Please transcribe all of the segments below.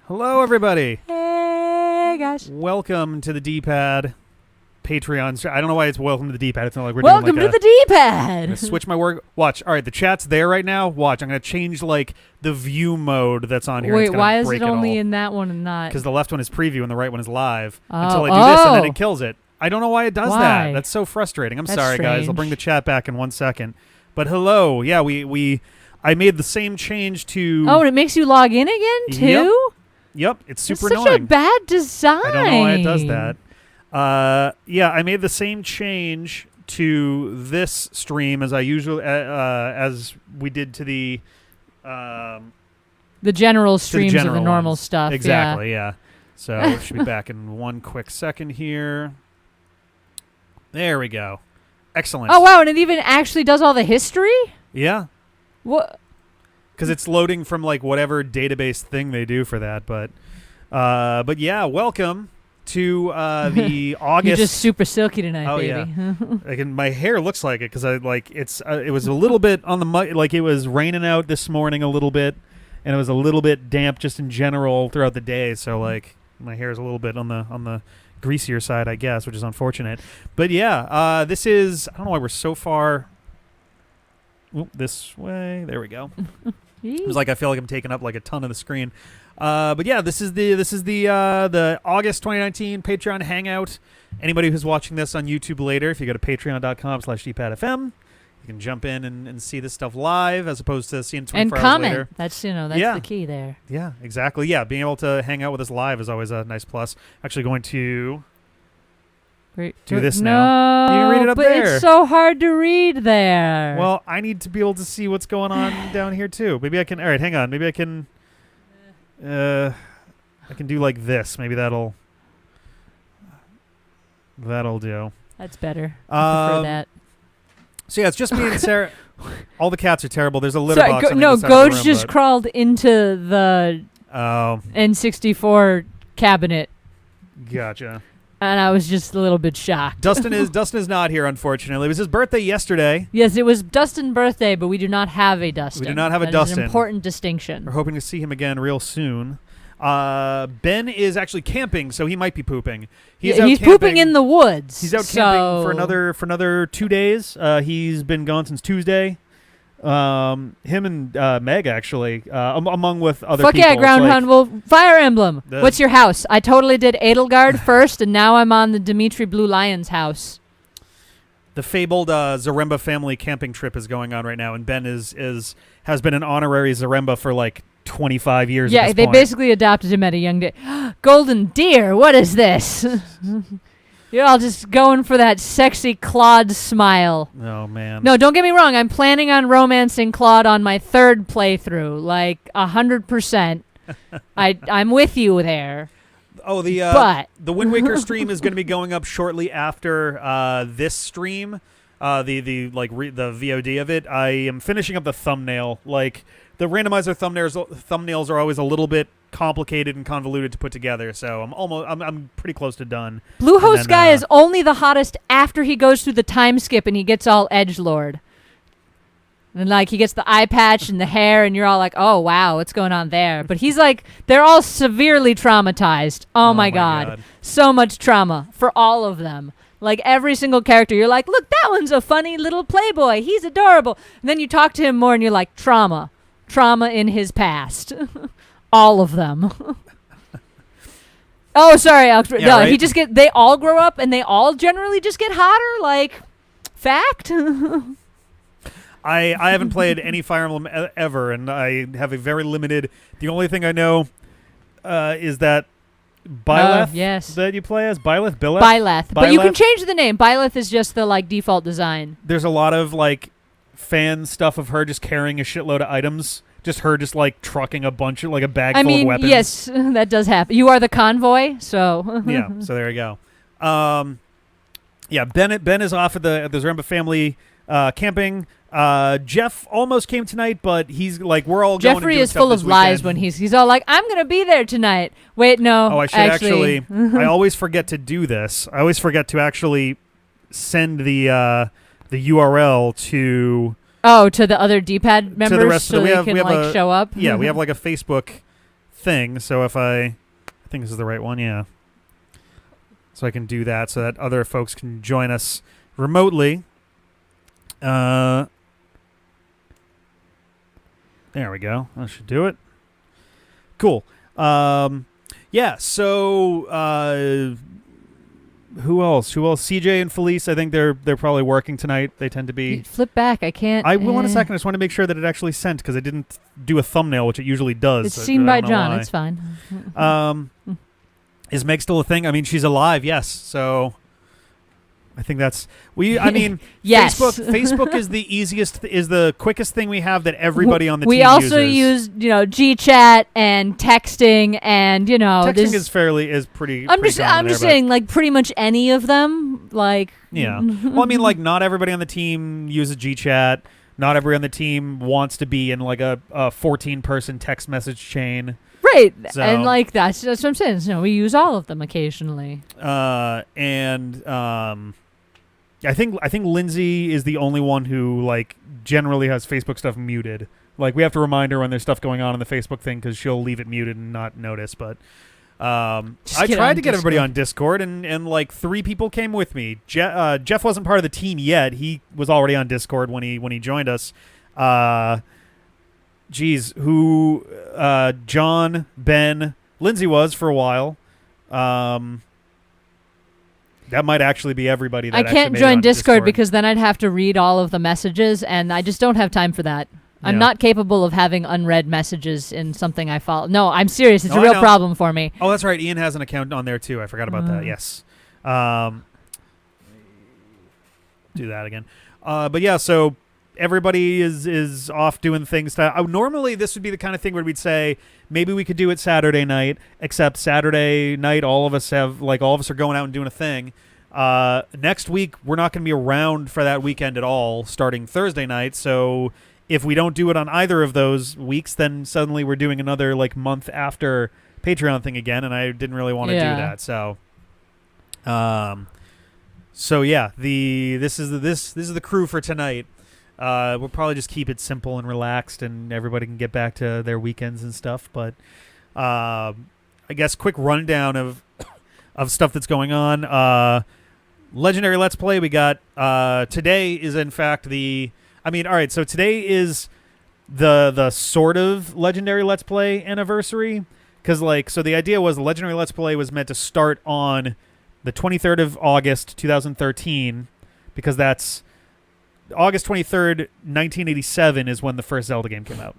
Hello, everybody. Hey, guys. Welcome to the D-Pad Patreon. I don't know why it's welcome to the D-Pad. It's not like we're Welcome doing like to the D-Pad. switch my word. Watch. All right, the chat's there right now. Watch. I'm going to change like the view mode that's on here. Wait, why is it only in that one and not? Because the left one is preview and the right one is live. Until I do this and then Oh. it kills it. I don't know why it does that. That's so frustrating. That's sorry, guys. I'll strange. bring the chat back in 1 second. But hello. Yeah, I made the same change to... Oh, and it makes you log in again, too? Yep, it's super That's annoying. such a bad design. I don't know why it does that. Yeah, I made the same change to this stream as I usually as we did to the general streams of the general normal ones. stuff. Exactly, yeah. So it should be back in 1 quick second here. There we go. Excellent. Oh, wow, and it even actually does all the history? Yeah. What? Because it's loading from like whatever database thing they do for that, but yeah, welcome to the August. You're just super silky tonight, Oh, baby. Like, my hair looks like it because I like it's. It was a little bit on the like it was raining out this morning a little bit, and it was a little bit damp just in general throughout the day. So like my hair is a little bit on the greasier side, I guess, which is unfortunate. But yeah, this is. I don't know why we're so far. Oop, this way. There we go. It was like I feel like I'm taking up like a ton of the screen. But yeah, this is the August 2019 Patreon Hangout. Anybody who's watching this on YouTube later, if you go to patreon.com/dpadfm, you can jump in and see this stuff live as opposed to seeing 24 hours later. And comment. That's the key there. Yeah, exactly. Yeah, being able to hang out with us live is always a nice plus. Actually going to do this now. You can read it up but there. It's so hard to read there. Well, I need to be able to see what's going on down here too. Maybe I can. All right, hang on. Maybe I can. I can do like this. Maybe that'll do. That's better. I prefer that. So yeah, it's just me and Sarah. All the cats are terrible. There's a litter box. On the other side of Goj the room, just crawled into the N64 cabinet, Gotcha. and I was just a little bit shocked. Dustin is not here, unfortunately. It was his birthday yesterday. Yes, it was Dustin's birthday, but we do not have a Dustin. We do not have a That is Dustin. an important distinction. We're hoping to see him again real soon. Ben is actually camping, so he might be pooping. He's pooping in the woods. He's out camping for another 2 days. He's been gone since Tuesday. Him and Meg actually, among with other Fuck people. yeah, Groundhound Wolf. Fire Emblem. What's your house? I totally did Edelgard first, and now I'm on the Dimitri Blue Lion's house. The fabled Zaremba family camping trip is going on right now, and Ben has been an honorary Zaremba for like 25 years. Yeah, at this they point. basically adopted him at a young day. Golden deer, what is this? You're all just going for that sexy Claude smile. Oh, man. No, don't get me wrong. I'm planning on romancing Claude on my third playthrough, like 100%. I'm with you there. Oh, the Wind Waker stream is going to be going up shortly after this stream. The VOD of it. I am finishing up the thumbnail. Like, the randomizer thumbnails are always a little bit complicated and convoluted to put together, so I'm pretty close to done. Bluehost guy is only the hottest after he goes through the time skip and he gets all edgelord. And like he gets the eye patch and the hair, and you're all like, "Oh wow, what's going on there?" But he's like, they're all severely traumatized. Oh my god, so much trauma for all of them. Like every single character, you're like, "Look, that one's a funny little playboy. He's adorable." And then you talk to him more, and you're like, "Trauma in his past." All of them. Oh, sorry, Alex. Yeah, no, right? They all grow up and they all generally just get hotter. Like, fact. I haven't played any Fire Emblem ever, and I have a very limited. The only thing I know is that Byleth that you play as Byleth. Byleth, but you can change the name. Byleth is just the like default design. There's a lot of like fan stuff of her just carrying a shitload of items. Just her just like trucking a bunch of like a bag full of weapons. Yes, that does happen. You are the convoy, so yeah. So there you go. Yeah, Ben is off at the Zaremba family camping. Jeff almost came tonight, but he's like, we're all Jeffrey going is full of lies when he's all like, I'm gonna be there tonight. Wait, no. Oh, I should actually I always forget to do this. I always forget to actually send the URL to to the other D-pad members to the rest so of they can show up. Yeah, we have like a Facebook thing. So if I think this is the right one, yeah. So I can do that so that other folks can join us remotely. There we go. That should do it. Cool. Yeah, so who else? CJ and Felice, I think they're probably working tonight. They tend to be. Flip back. I can't. I will in a second. I just want to make sure that it actually sent because I didn't do a thumbnail, which it usually does. It's seen by John. Why. It's fine. Is Meg still a thing? I mean, she's alive, yes. So I think that's I mean, yes. Facebook is the easiest, is the quickest thing we have that everybody on the we team also uses. use GChat and texting and texting is pretty. I'm just saying, like pretty much any of them, like yeah. Well, I mean, like not everybody on the team uses GChat. Not everybody on the team wants to be in like a 14-person text message chain. Right, so, and like that's what I'm saying. So we use all of them occasionally. I think Lindsay is the only one who like generally has Facebook stuff muted. Like we have to remind her when there's stuff going on in the Facebook thing because she'll leave it muted and not notice. But I tried to get everybody on Discord, and like 3 people came with me. Jeff wasn't part of the team yet. He was already on Discord when he joined us. John, Ben, Lindsay was for a while. That might actually be everybody. That I can't join Discord because then I'd have to read all of the messages, and I just don't have time for that. Yeah. I'm not capable of having unread messages in something I follow. No, I'm serious. It's a real problem for me. Oh, that's right. Ian has an account on there, too. I forgot about that. Yes. Do that again. But yeah, so everybody is off doing things. Normally, this would be the kind of thing where we'd say maybe we could do it Saturday night, except Saturday night all of us are going out and doing a thing. Next week, we're not going to be around for that weekend at all, starting Thursday night. So if we don't do it on either of those weeks, then suddenly we're doing another like month after Patreon thing again, and I didn't really want to do that. So, yeah, this is the crew for tonight. We'll probably just keep it simple and relaxed, and everybody can get back to their weekends and stuff. But I guess quick rundown of stuff that's going on. Legendary Let's Play. We got today is in fact all right. So today is the sort of Legendary Let's Play anniversary because so the idea was the Legendary Let's Play was meant to start on the 23rd of August 2013 because that's August 23rd, 1987 is when the first Zelda game came out.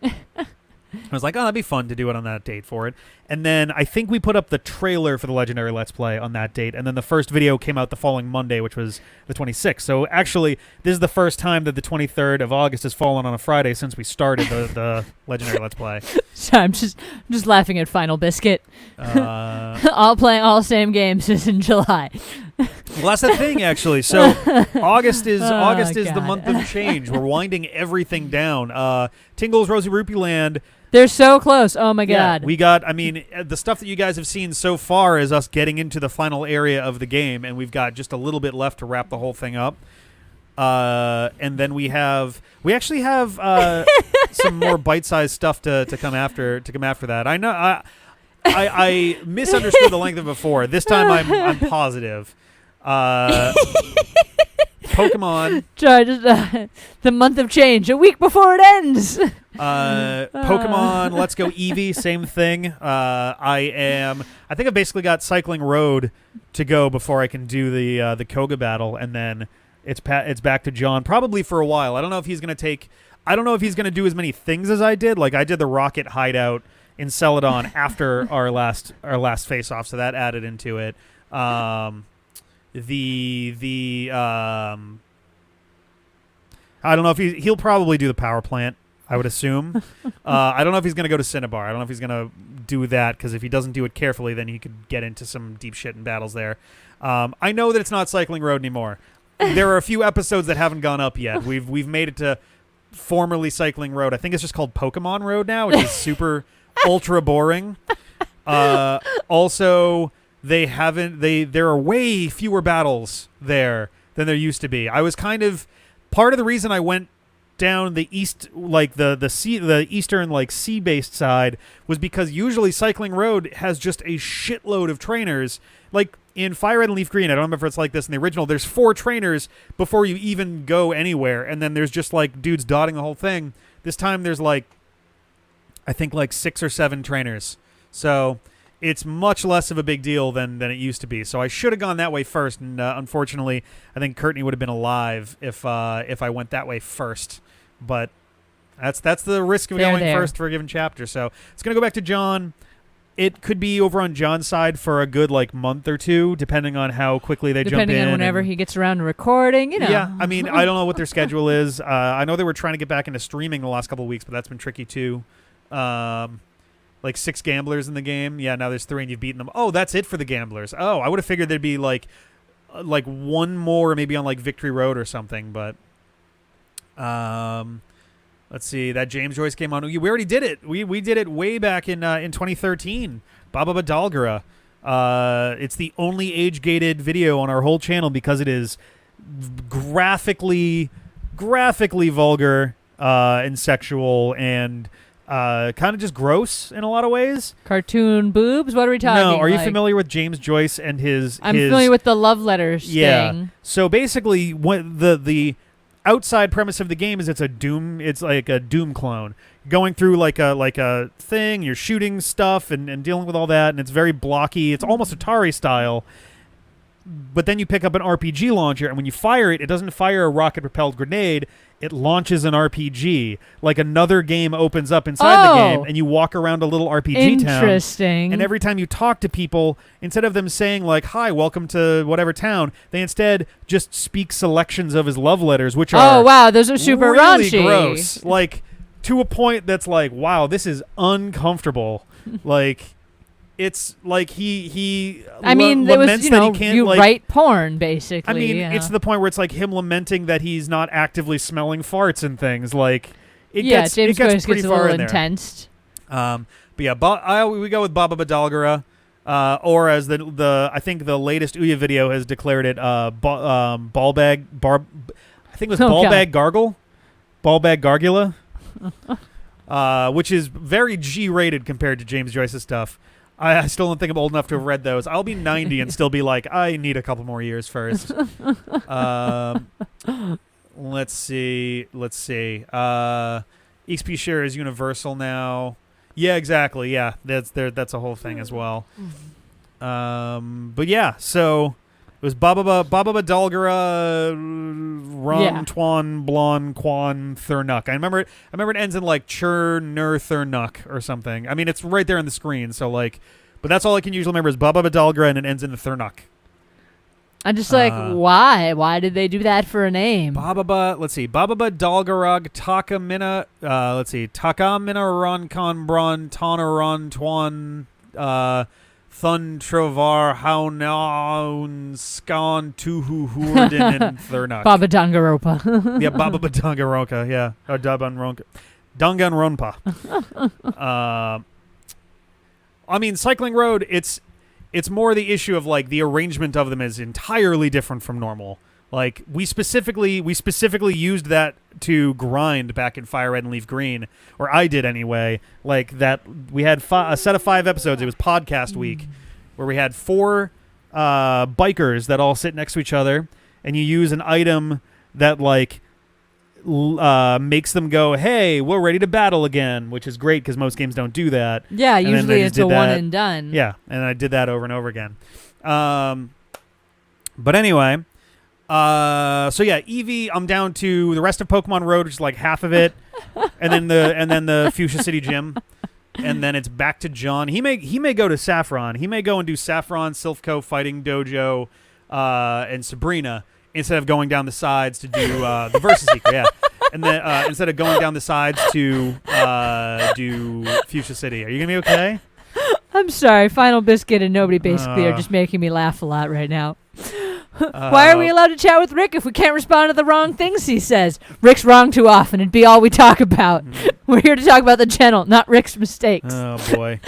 I was like, oh, that'd be fun to do it on that date for it. And then I think we put up the trailer for the Legendary Let's Play on that date. And then the first video came out the following Monday, which was the 26th. So actually, this is the first time that the 23rd of August has fallen on a Friday since we started the Legendary Let's Play. Sorry, I'm just laughing at Final Biscuit. All playing all same games is in July. Well, that's the thing, actually. So August is the month of change. We're winding everything down. Tingle's Rosy Rupee Land. They're so close. Oh, my God. We got, the stuff that you guys have seen so far is us getting into the final area of the game, and we've got just a little bit left to wrap the whole thing up. And then we actually have some more bite-sized stuff to come after that. I know I misunderstood the length of it before. This time I'm positive. Pokemon. The month of change, a week before it ends. Pokemon Let's Go Eevee, same thing. I think I basically got Cycling Road to go before I can do the Koga battle, and then it's back to John probably for a while. I don't know if he's going to do as many things as I did. Like I did the Rocket Hideout in Celadon after our last face off, so that added into it. I don't know if he'll probably do the power plant, I would assume. I don't know if he's going to go to Cinnabar. I don't know if he's going to do that, because if he doesn't do it carefully, then he could get into some deep shit in battles there. I know that it's not Cycling Road anymore. There are a few episodes that haven't gone up yet. We've made it to formerly Cycling Road. I think it's just called Pokemon Road now, which is super ultra boring. Also, there are way fewer battles there than there used to be. I was kind of part of the reason I went down the east, like the eastern like sea-based side, was because usually Cycling Road has just a shitload of trainers. Like in Fire Red and Leaf Green, I don't remember if it's like this in the original. There's 4 trainers before you even go anywhere, and then there's just like dudes dotting the whole thing. This time there's like, I think like 6 or 7 trainers. So it's much less of a big deal than it used to be. So I should have gone that way first, and unfortunately, I think Courtney would have been alive if I went that way first. But that's the risk of going first for a given chapter. So it's gonna go back to John. It could be over on John's side for a good like month or 2, depending on how quickly they jump in. Depending on whenever he gets around to recording, you know. Yeah, I mean, I don't know what their schedule is. I know they were trying to get back into streaming the last couple of weeks, but that's been tricky too. Like 6 gamblers in the game. Yeah, now there's 3 and you've beaten them. Oh, that's it for the gamblers. Oh, I would have figured there'd be like 1 more maybe on like Victory Road or something, but let's see. That James Joyce came on. We already did it. We did it way back in 2013. Baba Badalgara. It's the only age-gated video on our whole channel because it is graphically vulgar and sexual and kind of just gross in a lot of ways. Cartoon boobs? What are we talking? No, are you familiar with James Joyce and his? I'm familiar with the love letters thing. So basically, what the outside premise of the game is it's like a Doom clone going through like a thing. You're shooting stuff and dealing with all that, and it's very blocky. It's almost Atari style. But then you pick up an RPG launcher, and when you fire it, it doesn't fire a rocket-propelled grenade. It launches an RPG. Like another game opens up inside the game, and you walk around a little RPG town. Interesting. And every time you talk to people, instead of them saying like, "Hi, welcome to whatever town," they instead just speak selections of his love letters, which are wow, those are super really raunchy. gross. Like to a point that's like, wow, this is uncomfortable. Like. It's like he I mean, it was, you write porn, basically. I mean, it's to the point where it's like him lamenting that he's not actively smelling farts and things. Like, James Joyce gets pretty a far little in there. intense. But yeah, we go with Baba Badalgara, or as the I think the latest Ouya video has declared it, Ballbag Gargle, Ballbag Gargula, which is very G-rated compared to James Joyce's stuff. I still don't think I'm old enough to have read those. I'll be 90 and still be like, I need a couple more years first. Let's see. XP share is universal now. Yeah, exactly. Yeah, that's a whole thing as well. But yeah, so it was Baba Badalgara, Ron Twan Blon Quan Thurnuk. I remember it ends in like Chur Nur Thurnuk or something. I mean, it's right there on the screen. So like, but that's all I can usually remember is Baba Badalgara and it ends in the Thurnuk. I'm just like, why? Why did they do that for a name? Let's see. Baba Badalgarag Takamina. Let's see. Takamina Ron Con Bron Tonaron Twan. Thun Trovar Haunaun Skan Tuhu Hurden and Thurnuk. Baba Dangaropa. Yeah, Baba Dangaroka, yeah. Or Danganronpa. I mean, Cycling Road, it's more the issue of like the arrangement of them is entirely different from normal. Like we specifically used that to grind back in Fire Red and Leaf Green, or I did anyway. Like that, we had a set of 5 episodes. It was podcast week, where we had 4 bikers that all sit next to each other, and you use an item that like makes them go, "Hey, we're ready to battle again," which is great because most games don't do that. Yeah, usually it's a one and done. Yeah, and I did that over and over again. But anyway. So yeah, Eevee, I'm down to the rest of Pokemon Road, which is like half of it, and then the Fuchsia City Gym, and then it's back to John. He may go to Saffron. He may go and do Saffron, Silphco, Fighting Dojo, and Sabrina instead of going down the sides to do the Versus Seeker. Yeah, and then instead of going down the sides to do Fuchsia City. Are you gonna be okay? I'm sorry, Final Biscuit and nobody basically are just making me laugh a lot right now. Why are we allowed to chat with Rick if we can't respond to the wrong things he says? Rick's wrong too often. It'd be all we talk about. We're here to talk about the channel, not Rick's mistakes. Oh, boy.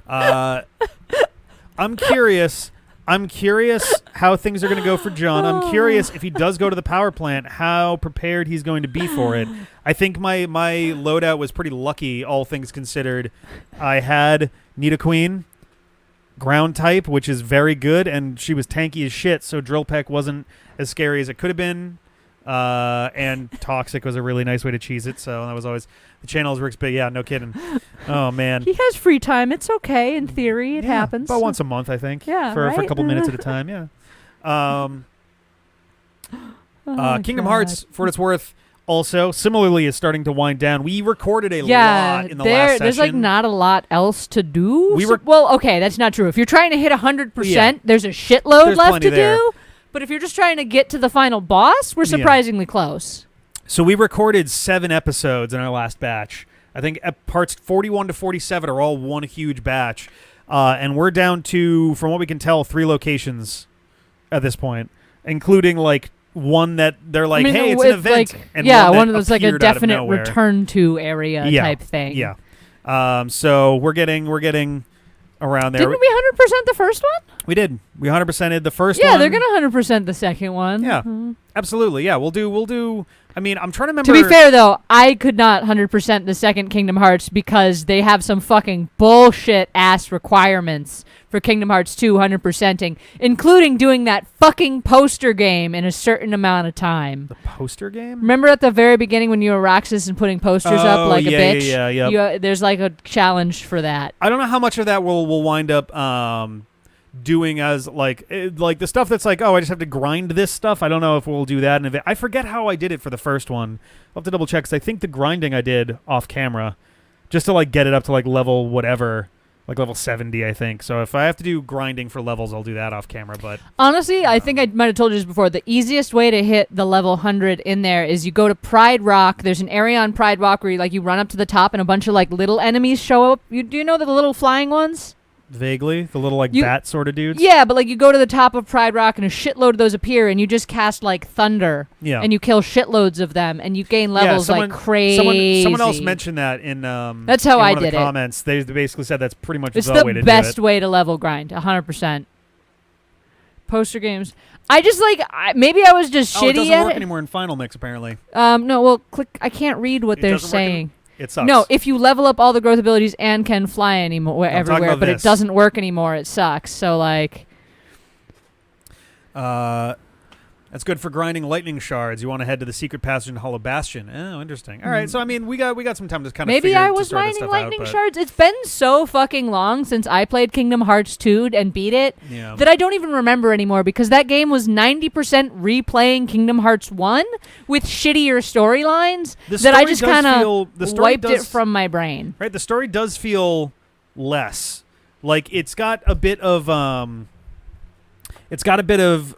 I'm curious. I'm curious how things are going to go for John. I'm curious if he does go to the power plant, how prepared he's going to be for it. I think my loadout was pretty lucky, all things considered. I had Nidoqueen, ground type, which is very good, and she was tanky as shit, so Drill Peck wasn't as scary as it could have been. And Toxic was a really nice way to cheese it, so that was always the channels works. But yeah, no kidding. Oh man, he has free time. It's okay in theory. It happens about once a month, I think. Yeah, for right? a couple minutes at a time. Yeah. Kingdom God. Hearts, for what it's worth, also similarly is starting to wind down. We recorded a lot in the last session. There's like not a lot else to do. We were well, okay, that's not true. If you're trying to hit 100%, there's a shitload There's left plenty to there. do. But if you're just trying to get to the final boss, we're surprisingly close. So we recorded 7 episodes in our last batch. I think parts 41 to 47 are all one huge batch. And we're down to, from what we can tell, 3 locations at this point, including like one that they're like, hey, it's an event. Like, and one of those like a appeared out of definite nowhere. return to area type thing. Yeah. So we're getting around there. Didn't we 100% the first one? We did. We 100%ed the first one. Yeah, they're gonna 100% the second one. Yeah, absolutely. Yeah, we'll do. I mean, I'm trying to remember. To be fair, though, I could not 100% the second Kingdom Hearts because they have some fucking bullshit ass requirements for Kingdom Hearts 2 100%ing, including doing that fucking poster game in a certain amount of time. The poster game? Remember at the very beginning when you were Roxas and putting posters up like a bitch? Yeah. There's like a challenge for that. I don't know how much of that we'll wind up doing as like the stuff that's like, oh, I just have to grind this stuff. I don't know if we'll do that. And I forget how I did it for the first one. I'll have to double check because I think the grinding I did off camera just to like get it up to like level whatever, like level 70, I think. So if I have to do grinding for levels, I'll do that off camera. But honestly, I think I might have told you this before. The easiest way to hit the level 100 in there is you go to Pride Rock. There's an area on Pride Rock where you run up to the top and a bunch of like little enemies show up. Do you know the little flying ones? Vaguely, the little like bat sort of dudes. Yeah, but like you go to the top of Pride Rock and a shitload of those appear, and you just cast like thunder. Yeah. And you kill shitloads of them, and you gain levels like crazy. Someone else mentioned that in that's how I one of did the it. Comments. They basically said that's pretty much it's the way to do it. It's the best way to level grind, 100%. Poster games. I just maybe I was just shitty it doesn't at work it. anymore in Final Mix apparently. No, well, click. I can't read what they're saying. It sucks. No, if you level up all the growth abilities and can fly everywhere, but it doesn't work anymore, it sucks. So like, that's good for grinding lightning shards. You want to head to the secret passage in Hollow Bastion. Oh, interesting. All right, so I mean, we got some time to kind of maybe I was mining lightning shards. It's been so fucking long since I played Kingdom Hearts 2 and beat it that I don't even remember anymore because that game was 90% replaying Kingdom Hearts 1 with shittier storylines that I just kind of wiped it from my brain. Right, the story does feel less like it's got a bit of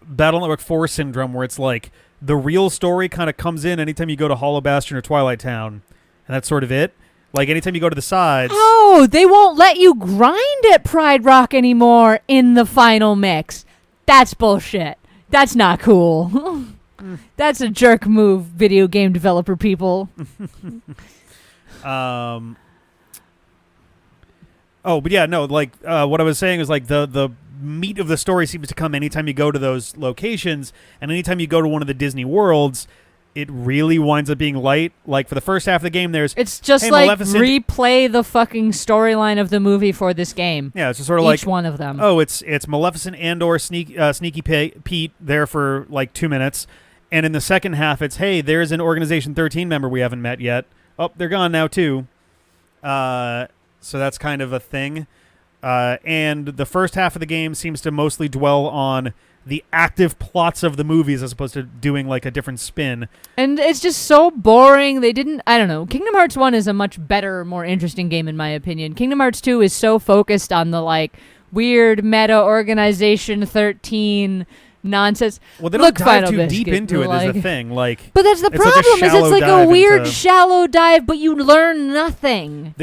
Battle Network 4 syndrome where it's like the real story kind of comes in anytime you go to Hollow Bastion or Twilight Town, and that's sort of it. Like anytime you go to the sides. Oh, they won't let you grind at Pride Rock anymore in the final mix. That's bullshit. That's not cool. That's a jerk move, video game developer people. Oh, but yeah, no, like what I was saying is like the meat of the story seems to come anytime you go to those locations, and anytime you go to one of the Disney worlds, it really winds up being light. Like for the first half of the game, it's just like replay the fucking storyline of the movie for this game. Yeah, it's just sort of each one of them. Oh, it's Maleficent and/or Sneaky Pete there for like 2 minutes, and in the second half, it's hey, there's an Organization 13 member we haven't met yet. Oh, they're gone now too. So that's kind of a thing. And the first half of the game seems to mostly dwell on the active plots of the movies as opposed to doing like a different spin. And it's just so boring. I don't know. Kingdom Hearts 1 is a much better, more interesting game in my opinion. Kingdom Hearts 2 is so focused on the like weird meta Organization 13 nonsense. Well, they don't dive too deep into it is the thing. Like, but that's the problem. Is it's like a weird shallow dive, but you learn nothing.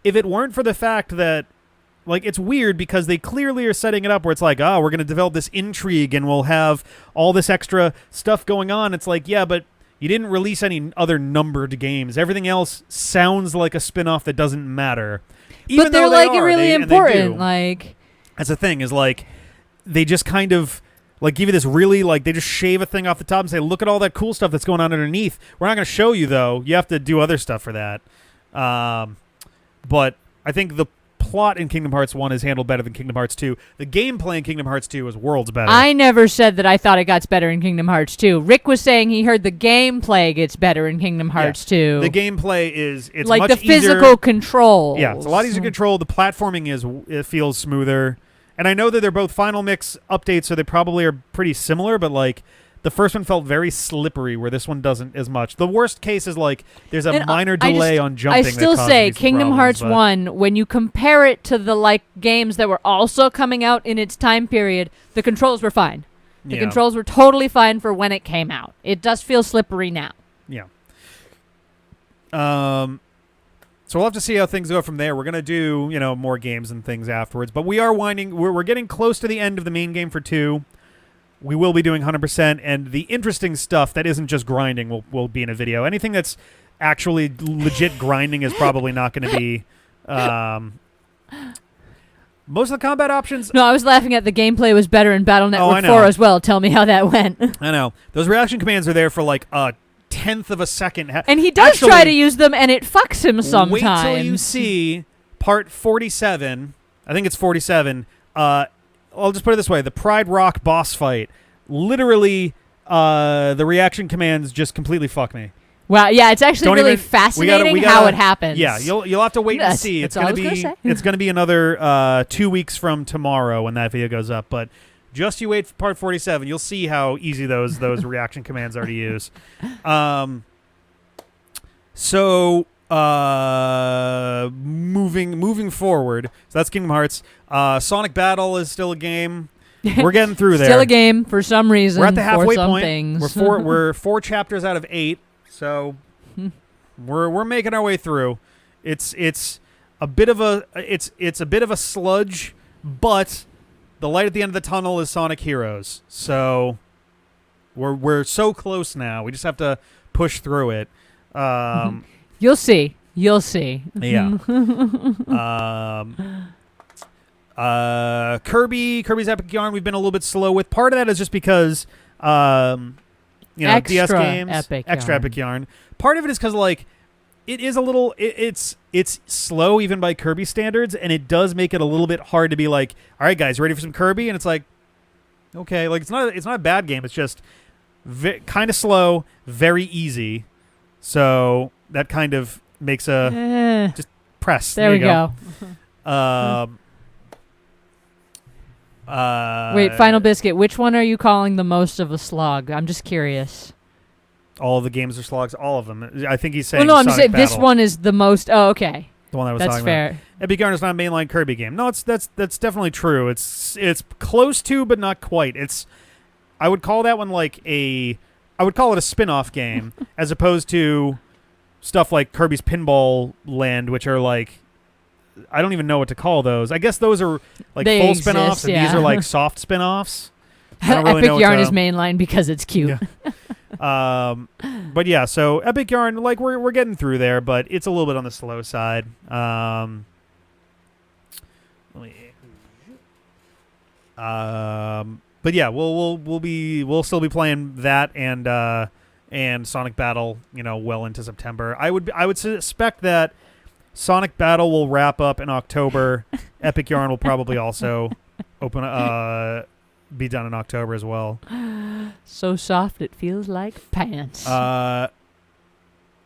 If it weren't for the fact that, like, it's weird because they clearly are setting it up where it's like, oh, we're going to develop this intrigue and we'll have all this extra stuff going on. It's like, yeah, but you didn't release any other numbered games. Everything else sounds like a spin-off that doesn't matter. But they're like really important. Like, that's the thing is like, they just kind of like give you this really like they just shave a thing off the top and say, look at all that cool stuff that's going on underneath. We're not going to show you though. You have to do other stuff for that. But I think the plot in Kingdom Hearts 1 is handled better than Kingdom Hearts 2. The gameplay in Kingdom Hearts 2 is worlds better. I never said that I thought it got better in Kingdom Hearts 2. Rick was saying he heard the gameplay gets better in Kingdom Hearts 2. The gameplay it's like much the physical easier. control. Yeah, it's a lot easier to control. The platforming it feels smoother. And I know that they're both Final Mix updates, so they probably are pretty similar, but like the first one felt very slippery, where this one doesn't as much. The worst case is like there's a minor delay on jumping. I still say Kingdom Hearts 1, when you compare it to the like games that were also coming out in its time period, the controls were fine. The controls were totally fine for when it came out. It does feel slippery now. Yeah. So we'll have to see how things go from there. We're gonna do more games and things afterwards, but we are we're getting close to the end of the main game for 2. We will be doing 100%, and the interesting stuff that isn't just grinding will be in a video. Anything that's actually legit grinding is probably not going to be. Most of the combat options. No, I was laughing at the gameplay was better in Battle Network 4 as well. Tell me how that went. I know. Those reaction commands are there for like a tenth of a second. And he does try to use them, and it fucks him sometimes. Wait till you see part 47. I think it's 47. I'll just put it this way. The Pride Rock boss fight. Literally, the reaction commands just completely fuck me. Wow, yeah, it's actually really fascinating how it happens. Yeah, you'll have to wait and see. It's gonna be another 2 weeks from tomorrow when that video goes up. But just you wait for part 47. You'll see how easy those reaction commands are to use. Moving forward, so that's Kingdom Hearts. Sonic Battle is still a game. We're getting through there. Still a game for some reason. We're at the halfway point. Things. We're 4 chapters out of 8, so we're making our way through. It's a bit of a sludge, but the light at the end of the tunnel is Sonic Heroes. So we're so close now. We just have to push through it. You'll see. Yeah. Kirby's Epic Yarn we've been a little bit slow with. Part of that is just because DS games, extra Epic Yarn. Part of it is because like it is a little it's slow even by Kirby standards, and it does make it a little bit hard to be like, all right guys, ready for some Kirby? And it's like, okay, like it's not a bad game. It's just kind of slow, very easy. So that kind of makes just press. There we go. Wait, Final Biscuit, which one are you calling the most of a slog? I'm just curious. All of the games are slogs, all of them. I think he's saying. Well, no, I'm Sonic saying Battle. this one is the most. Oh, okay. The one I was That's talking fair. about. Epic Yarn is not a mainline Kirby game. No, that's definitely true. It's close to, but not quite. I would call that one I would call it a spin-off game as opposed to stuff like Kirby's Pinball Land, which are like, I don't even know what to call those. I guess those are like they full exist, spin-offs, and these are like soft spin-offs. I don't really Epic know Yarn is mainline because it's cute. Yeah. But yeah, so Epic Yarn, like we're getting through there, but it's a little bit on the slow side. But yeah, we'll still be playing that and Sonic Battle, well into September. I would suspect that Sonic Battle will wrap up in October. Epic Yarn will probably also be done in October as well. So soft it feels like pants.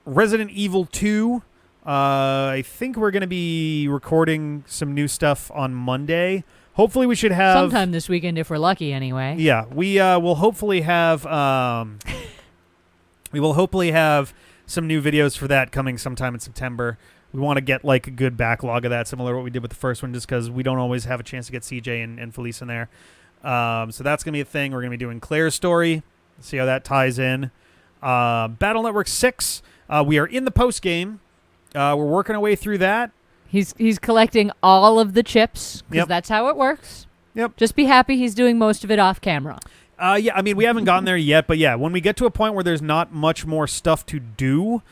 Resident Evil 2. I think we're going to be recording some new stuff on Monday. Hopefully we should have sometime this weekend if we're lucky anyway. Yeah, we will hopefully have some new videos for that coming sometime in September. We want to get like a good backlog of that, similar to what we did with the first one, just because we don't always have a chance to get CJ and Felice in there. So that's going to be a thing. We're going to be doing Claire's story, see how that ties in. Battle Network 6, we are in the post game. We're working our way through that. He's collecting all of the chips because that's how it works. Yep. Just be happy he's doing most of it off camera. Yeah, I mean, we haven't gotten there yet, but yeah, when we get to a point where there's not much more stuff to do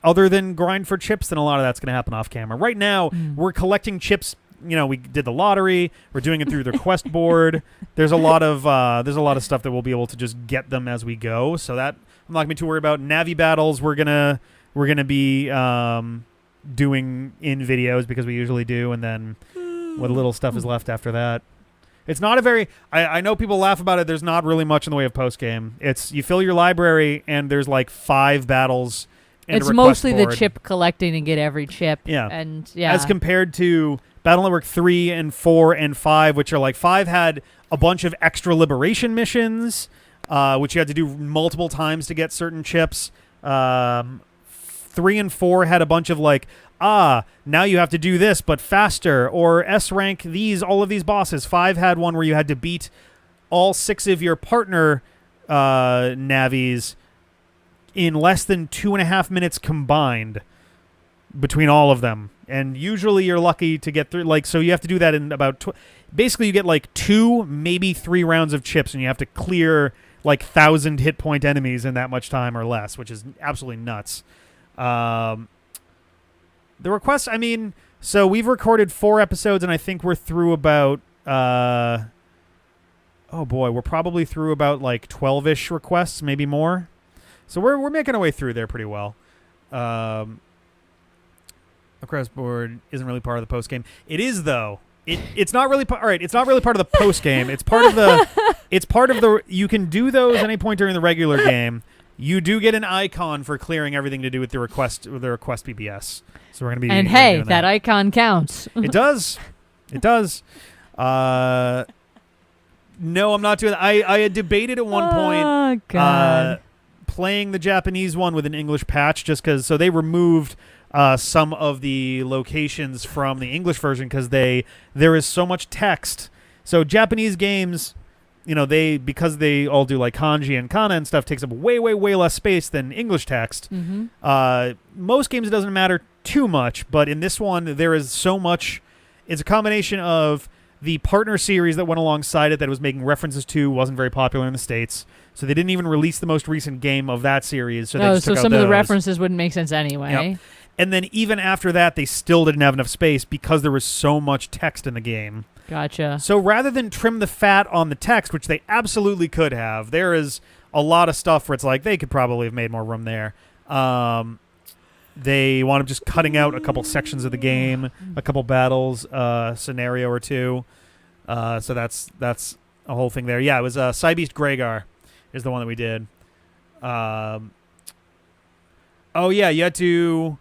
other than grind for chips, then a lot of that's going to happen off camera. Right now, we're collecting chips we did the lottery. We're doing it through the quest board. There's a lot of stuff that we'll be able to just get them as we go. So that I'm not gonna be too worried about. Navi battles we're gonna be doing in videos because we usually do, and then what little stuff is left after that. It's not a very. I know people laugh about it. There's not really much in the way of post game. It's you fill your library and there's like 5 battles. It's mostly the chip collecting and get every chip. Yeah, and yeah. As compared to Battle Network 3 and 4 and 5, which are like 5 had a bunch of extra liberation missions, which you had to do multiple times to get certain chips. 3 and 4 had a bunch of like. Now you have to do this, but faster, or S rank all of these bosses. 5 had one where you had to beat all 6 of your partner navies in less than 2.5 minutes combined between all of them. And usually you're lucky to get through, like, so you have to do that in about, basically you get like 2, maybe 3 rounds of chips, and you have to clear like 1,000 hit point enemies in that much time or less, which is absolutely nuts. The requests, I mean, so we've recorded 4 episodes, and I think we're through about, we're probably through about like 12-ish requests, maybe more. So we're making our way through there pretty well. A board isn't really part of the post game. It is though. It's not really all right. It's not really part of the post game. It's part of the. It's part of the. You can do those any point during the regular game. You do get an icon for clearing everything to do with the request PBS. So we're gonna be. And hey, that icon counts. It does. It does. No, I'm not doing that. I had debated at one point. Oh God. Playing the Japanese one with an English patch just because. So they removed some of the locations from the English version because there is so much text. So Japanese games, because they all do like kanji and kana and stuff, takes up way, way, way less space than English text. Mm-hmm. Most games it doesn't matter too much, but in this one there is so much. It's a combination of the partner series that went alongside it that it was making references to wasn't very popular in the States. So they didn't even release the most recent game of that series. So they just took out some of those. the references wouldn't make sense anyway. Yep. And then even after that, they still didn't have enough space because there was so much text in the game. Gotcha. So rather than trim the fat on the text, which they absolutely could have, there is a lot of stuff where it's like they could probably have made more room there. They wound up just cutting out a couple sections of the game, a couple battles, scenario or two. So that's a whole thing there. Yeah, it was Cybeast Greygar is the one that we did. You had to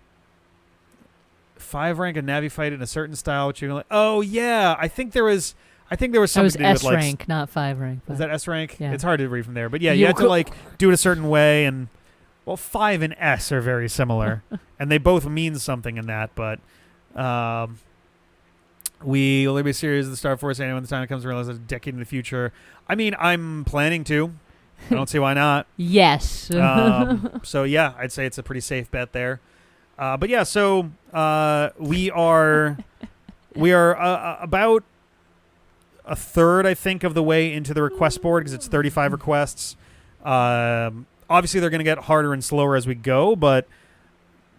5 rank a Navi fight in a certain style. Which you're like, I think there was something That was to do S with like. rank, not 5 rank. Is that S rank? Yeah. It's hard to read from there, but yeah, you had to like do it a certain way, and 5 and S are very similar, and they both mean something in that. But we will be a series of the Star Force. Anyone, the time it comes to realize it's a decade in the future. I mean, I'm planning to. I don't see why not. Yes. So yeah, I'd say it's a pretty safe bet there. But yeah, so we are about a third, I think, of the way into the request board because it's 35 requests. Obviously, they're going to get harder and slower as we go, but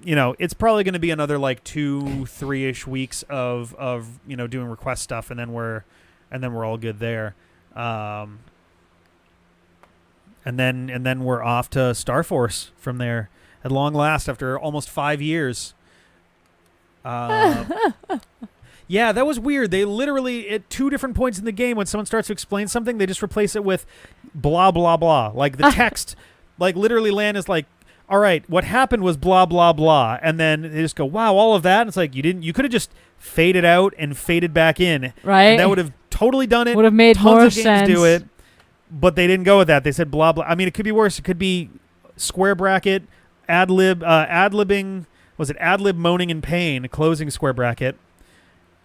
it's probably going to be another like 2-3-ish weeks of doing request stuff, and then we're all good there. And then we're off to Star Force from there at long last after almost 5 years. Yeah, that was weird. They literally, at 2 different points in the game, when someone starts to explain something, they just replace it with blah, blah, blah. Like the text, like literally Lan is like, all right, what happened was blah, blah, blah. And then they just go, wow, all of that? And it's like, you could have just faded out and faded back in. Right. And that would have totally done it. Would have made Tons more of games sense. do it. But they didn't go with that. They said blah, blah. I mean, it could be worse. It could be square bracket, ad-libbing, was it ad-lib moaning in pain, closing square bracket.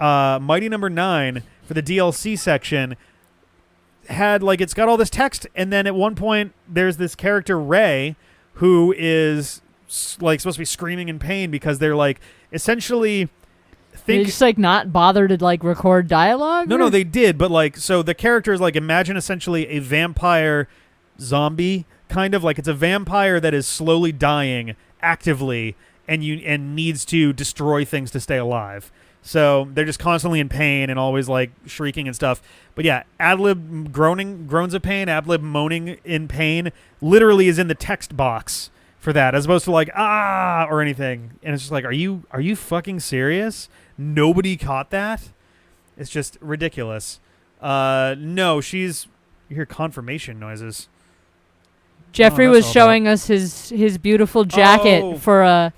Mighty Number 9 for the DLC section had like it's got all this text, and then at one point there's this character Ray who is like supposed to be screaming in pain because they're like essentially They just like not bother to like record dialogue? No, they did, but like so the character is like imagine essentially a vampire zombie kind of like it's a vampire that is slowly dying actively and needs to destroy things to stay alive. So they're just constantly in pain and always like shrieking and stuff. But yeah, ad-lib groans of pain, ad-lib moaning in pain literally is in the text box for that, as opposed to like ah or anything. And it's just like, are you fucking serious? Nobody caught that? It's just ridiculous. No, you hear confirmation noises. Jeffrey was showing us his beautiful jacket for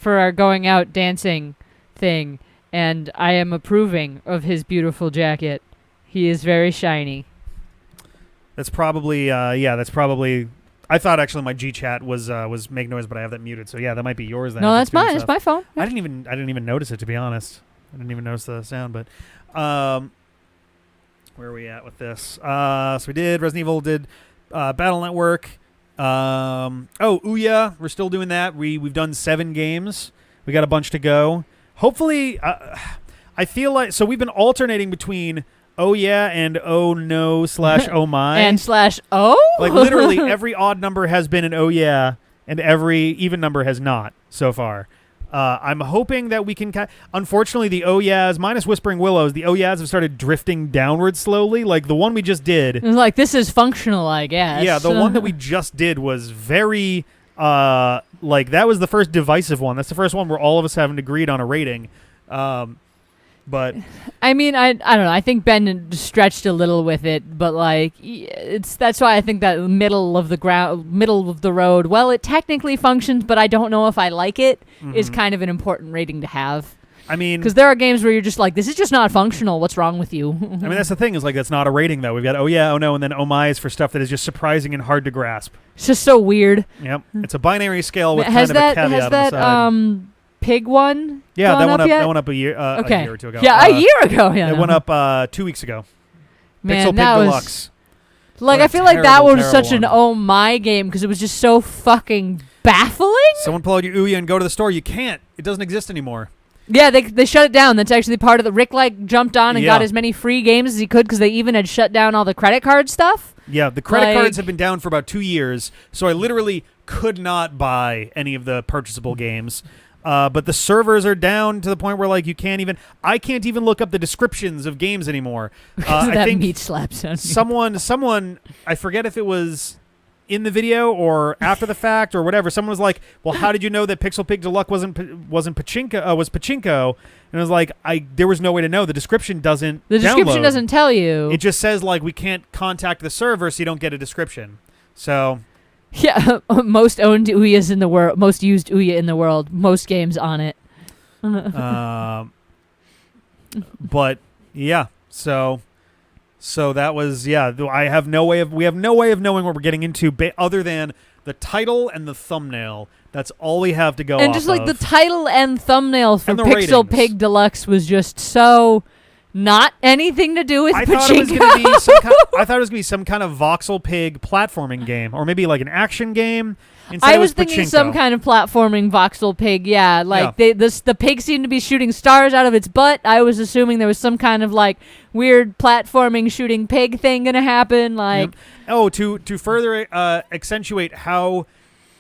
our going out dancing thing, and I am approving of his beautiful jacket. He is very shiny. That's probably that's probably. I thought actually my G chat was make noise, but I have that muted. So yeah, that might be yours then. No, that's mine. It's my phone. I didn't even notice it, to be honest. I didn't even notice the sound, but where are we at with this? So we did Resident Evil, did Battle Network. Ouya, we're still doing that. We've done 7 games. We got a bunch to go. Hopefully, I feel like so we've been alternating between oh yeah and oh no / oh my and / oh. Like literally every odd number has been an oh yeah, and every even number has not so far. I'm hoping that we can. Unfortunately, the oh yeahs minus Whispering Willows, the oh yeahs have started drifting downward slowly. Like the one we just did. Like this is functional, I guess. Yeah, the one that we just did was very like that was the first divisive one. That's the first one where all of us haven't agreed on a rating. But I mean, I don't know. I think Ben stretched a little with it, but like that's why I think that middle of the road. Well, it technically functions, but I don't know if I like it. Is kind of an important rating to have. I mean, because there are games where you're just like, this is just not functional. What's wrong with you? I mean, that's the thing is like that's not a rating though. We've got oh yeah, oh no, and then oh my is for stuff that is just surprising and hard to grasp. It's just so weird. Yep, it's a binary scale with kind of a caveat on the side. Pig one? Yeah, that went up a year a year or two ago. Yeah, a year ago. Yeah, it went up 2 weeks ago. Man, Pixel that Pig was Deluxe. Like I feel like that was such an oh my game because it was just so fucking baffling. Someone pull out your Ouya and go to the store. You can't. It doesn't exist anymore. Yeah, they shut it down. That's actually part of the Rick jumped on and got as many free games as he could because they even had shut down all the credit card stuff. Yeah, the credit cards have been down for about 2 years, so I literally could not buy any of the purchasable games. But the servers are down to the point where like I can't even look up the descriptions of games anymore. I think meat slaps on someone I forget if it was in the video or after the fact or whatever. Someone was like, "Well, how did you know that Pixel Pig Deluxe wasn't pachinko? Was pachinko?" And I was like, there was no way to know. The description doesn't. The description doesn't tell you. It just says like we can't contact the server, so you don't get a description. So. Yeah, most owned Ouyas in the world, most used Ouya in the world, most games on it. But yeah, so that was we have no way of knowing what we're getting into other than the title and the thumbnail. That's all we have to go. And just like the title and thumbnail for Pixel ratings. Pig Deluxe was just so. Not anything to do with I pachinko. thought it was going to be some kind of voxel pig platforming game, or maybe like an action game. I was thinking some kind of platforming voxel pig. Yeah, like the pig seemed to be shooting stars out of its butt. I was assuming there was some kind of like weird platforming shooting pig thing going to happen. Like, to further accentuate how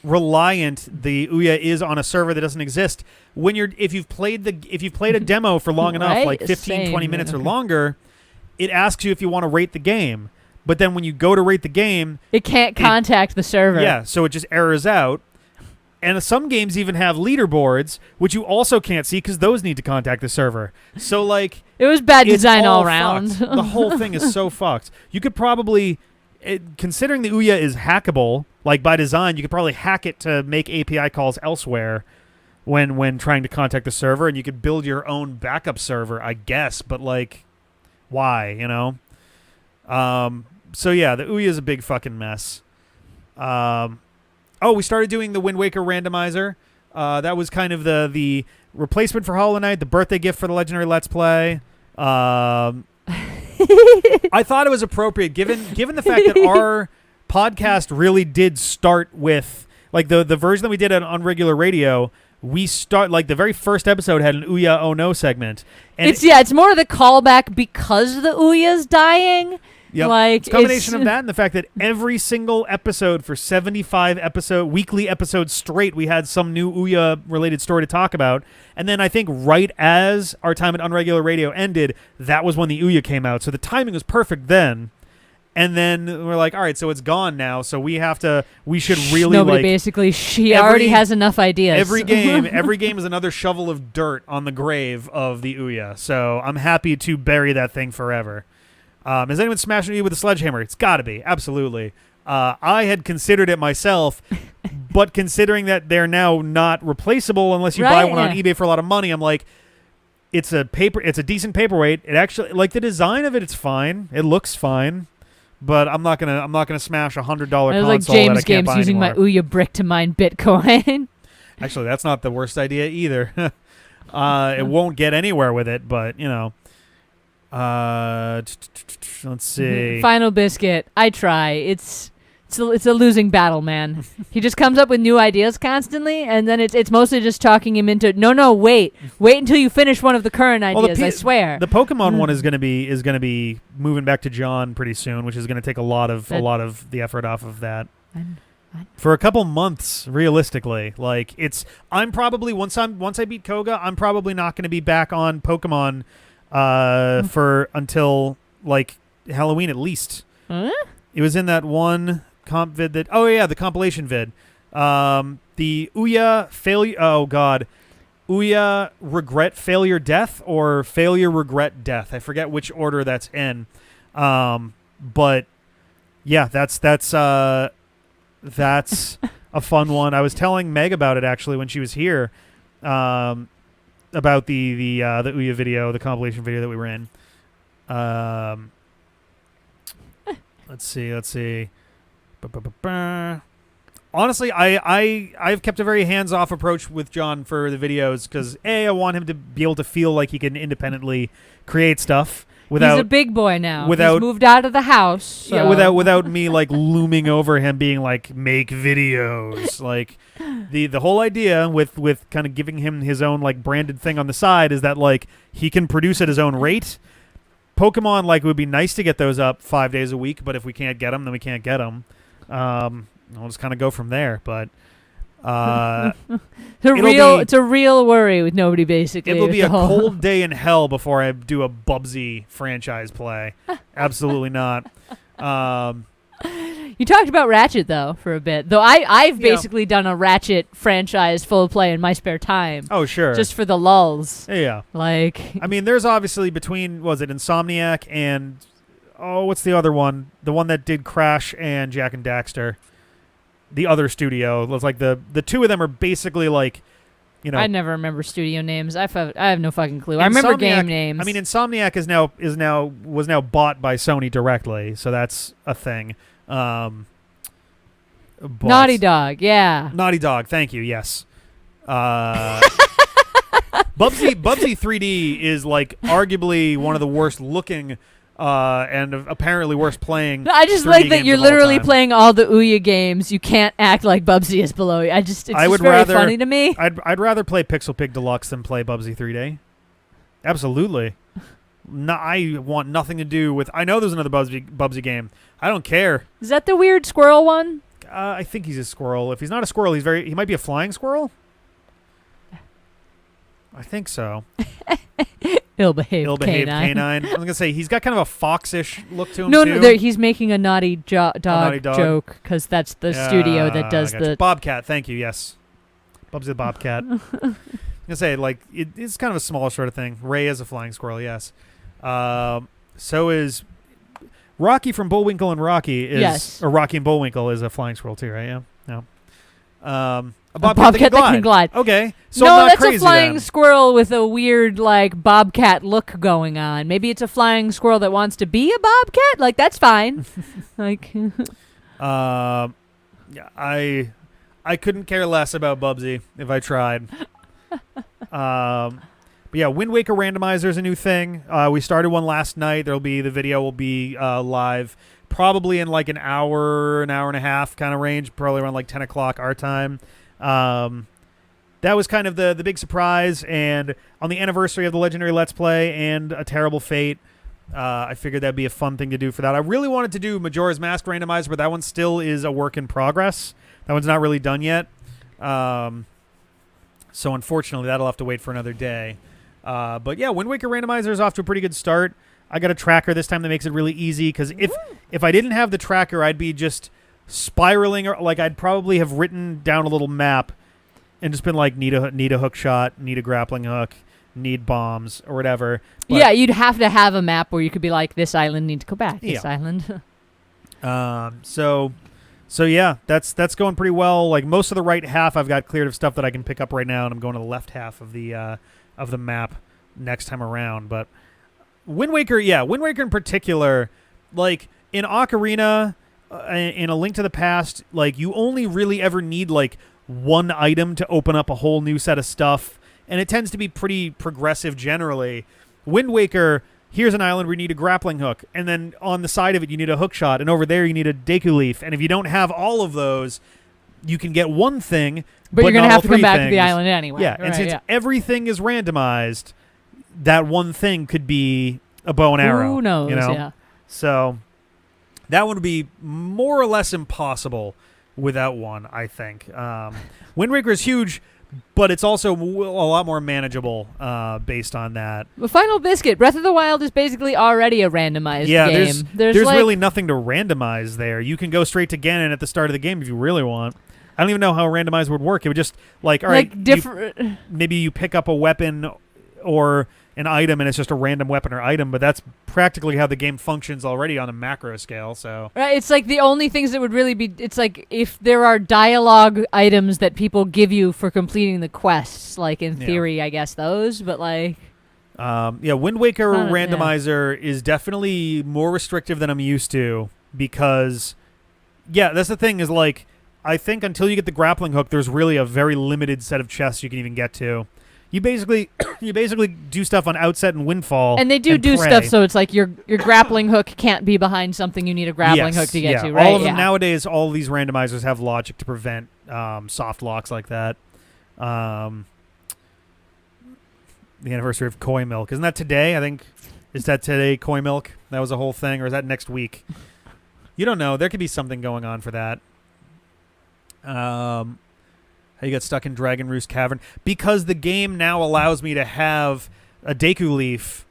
reliant the Ouya is on a server that doesn't exist. If you've played a demo for long enough, like 15, 20 minutes or longer, it asks you if you want to rate the game. But then when you go to rate the game, it can't contact the server. Yeah, so it just errors out. And some games even have leaderboards, which you also can't see because those need to contact the server. So like it was bad design all around. The whole thing is so fucked. You could probably, considering the Ouya is hackable, like by design, you could probably hack it to make API calls elsewhere when trying to contact the server, and you could build your own backup server, I guess. But like, why? You know? So yeah, the Ouya is a big fucking mess. We started doing the Wind Waker randomizer. That was kind of the replacement for Hollow Knight, the birthday gift for the Legendary Let's Play. I thought it was appropriate given the fact that our podcast really did start with like the version that we did on regular radio. We start like the very first episode had an Ouya oh no segment. And it's more of the callback because the Ouya's dying. Yep. Like, it's a combination of that and the fact that every single episode for 75 weekly episodes straight, we had some new Ouya related story to talk about. And then I think right as our time at Unregular Radio ended, that was when the Ouya came out. So the timing was perfect then. And then we're like, all right, so it's gone now. So we should really Nobody like basically. She already has enough ideas. every game is another shovel of dirt on the grave of the Ouya. So I'm happy to bury that thing forever. Is anyone smashing you with a sledgehammer? It's got to be. Absolutely. I had considered it myself, but considering that they're now not replaceable unless you buy one on eBay for a lot of money, I'm like, it's a decent paperweight. It actually, like, the design of it, it's fine. It looks fine, but I'm not gonna smash $100 console like that I James can't Games buy using anymore. my Ouya brick to mine Bitcoin. Actually, that's not the worst idea either. It won't get anywhere with it, but you know. Let's see. Final Biscuit. I try. It's a losing battle, man. He just comes up with new ideas constantly, and then it's mostly just talking him into wait until you finish one of the current ideas. I swear. The Pokemon one is gonna be moving back to John pretty soon, which is gonna take a lot of the effort off of that. For a couple months, realistically, like I'm probably once I beat Koga, I'm probably not gonna be back on Pokemon for until like Halloween at least. Huh? It was in that one comp vid the compilation vid. The Ouya failure. Oh God, Ouya regret failure death or failure regret death. I forget which order that's in. But yeah, that's a fun one. I was telling Meg about it actually when she was here. About the Ouya video, the compilation video that we were in. Let's see. Honestly, I've kept a very hands-off approach with John for the videos because I want him to be able to feel like he can independently create stuff without. He's a big boy now. Without He's moved out of the house. So. Yeah, without me like looming over him, being like, make videos. Like the whole idea with kind of giving him his own like branded thing on the side is that like he can produce at his own rate. Pokemon, like, it would be nice to get those up 5 days a week, but if we can't get them, then we can't get them. We'll just kind of go from there. But it's a real worry with nobody basically. It'll be a cold day in hell before I do a Bubsy franchise play. Absolutely not. You talked about Ratchet though for a bit, though. I've basically done a Ratchet franchise full play in my spare time. Oh sure, just for the lulls. Yeah, like I mean, there's obviously between Insomniac and what's the other one? The one that did Crash and Jak and Daxter. The other studio. It was like the two of them are basically like, you know. I never remember studio names. I have no fucking clue. I remember game names. I mean, Insomniac was now bought by Sony directly, so that's a thing. Naughty Dog, yeah. Naughty Dog, thank you. Yes. Bubsy 3D is like arguably one of the worst looking and apparently worst playing. I just like that you're literally playing all the Ouya games. You can't act like Bubsy is below you. It's very funny to me. I'd rather play Pixel Pig Deluxe than play Bubsy 3D. Absolutely. No, I want nothing to do with. I know there's another Bubsy game. I don't care. Is that the weird squirrel one? I think he's a squirrel. If he's not a squirrel, he might be a flying squirrel. I think so. Ill-behaved canine. I was gonna say he's got kind of a foxish look to him. No, too. He's making a naughty dog joke because that's the studio that does the Bobcat. Thank you. Yes, Bubsy the Bobcat. I'm gonna say like it's kind of a smaller sort of thing. Ray is a flying squirrel. Yes. So is Rocky from Bullwinkle and Rocky is yes. Or Rocky and Bullwinkle is a flying squirrel too, right? Yeah. No. A bobcat that can glide. Okay. So no, I'm not that's crazy a flying then. squirrel with a weird like bobcat look going on. Maybe it's a flying squirrel that wants to be a bobcat. Like that's fine. Like yeah, I couldn't care less about Bubsy if I tried. But yeah, Wind Waker Randomizer is a new thing. We started one last night. The video will be live probably in like an hour and a half kind of range, probably around like 10 o'clock our time. That was kind of the big surprise, and on the anniversary of the Legendary Let's Play and A Terrible Fate, I figured that'd be a fun thing to do for that. I really wanted to do Majora's Mask randomizer, but that one still is a work in progress. That one's not really done yet. So unfortunately, that'll have to wait for another day. But yeah, Wind Waker randomizer is off to a pretty good start. I got a tracker this time that makes it really easy, because if I didn't have the tracker, I'd be just spiraling, or like I'd probably have written down a little map and just been like, need a hook shot, need a grappling hook, need bombs, or whatever. But, yeah, you'd have to have a map where you could be like, this island needs to go back. This island. So yeah, that's going pretty well. Like most of the right half, I've got cleared of stuff that I can pick up right now, and I'm going to the left half of the map next time around. But Wind Waker in particular, like in Ocarina, in A Link to the Past, like you only really ever need like one item to open up a whole new set of stuff, and it tends to be pretty progressive generally. Wind Waker, here's an island where you need a grappling hook, and then on the side of it you need a hook shot, and over there you need a Deku Leaf, and if you don't have all of those, you can get one thing, but you're going to not have to come back things. to the island anyway. Yeah, and since everything is randomized, that one thing could be a bow and arrow. Who knows, you know? yeah. So that would be more or less impossible without one, I think. Wind Waker is huge, but it's also a lot more manageable based on that. The Final Biscuit, Breath of the Wild is basically already a randomized game. There's like, really nothing to randomize there. You can go straight to Ganon at the start of the game if you really want. I don't even know how randomize would work. It would just like, all right, different. Maybe you pick up a weapon or an item, and it's just a random weapon or item, but that's practically how the game functions already on a macro scale. So right, it's like the only things that would really be, it's like if there are dialogue items that people give you for completing the quests, like in theory, I guess those, but like Wind Waker randomizer is definitely more restrictive than I'm used to, because that's the thing, is like I think until you get the grappling hook, there's really a very limited set of chests you can even get to. You basically do stuff on Outset and Windfall, and they do pray. stuff. So it's like your grappling hook can't be behind something you need a grappling hook to get to. Right? All of them nowadays. All of these randomizers have logic to prevent soft locks like that. The anniversary of Koi Milk, isn't that today? I think is that today. Koi Milk. That was a whole thing, or is that next week? You don't know. There could be something going on for that. How you got stuck in Dragon Roost Cavern, because the game now allows me to have a Deku Leaf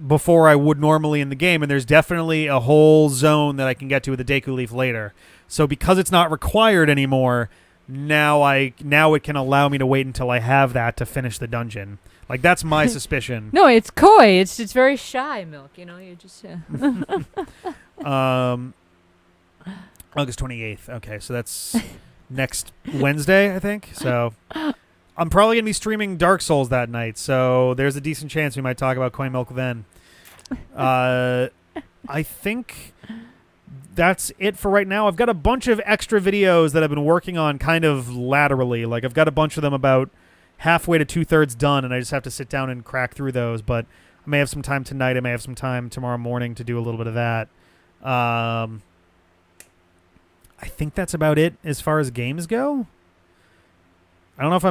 before I would normally in the game, and there's definitely a whole zone that I can get to with a Deku Leaf later. So because it's not required anymore, now it can allow me to wait until I have that to finish the dungeon. Like that's my suspicion. No, it's Koi. It's very shy milk. You know, you just. August 28th. Okay, so that's next Wednesday, I think. So I'm probably going to be streaming Dark Souls that night, so there's a decent chance we might talk about Coin Milk then. I think that's it for right now. I've got a bunch of extra videos that I've been working on kind of laterally. Like I've got a bunch of them about halfway to 2/3 done, and I just have to sit down and crack through those. But I may have some time tonight. I may have some time tomorrow morning to do a little bit of that. I think that's about it as far as games go. I don't know if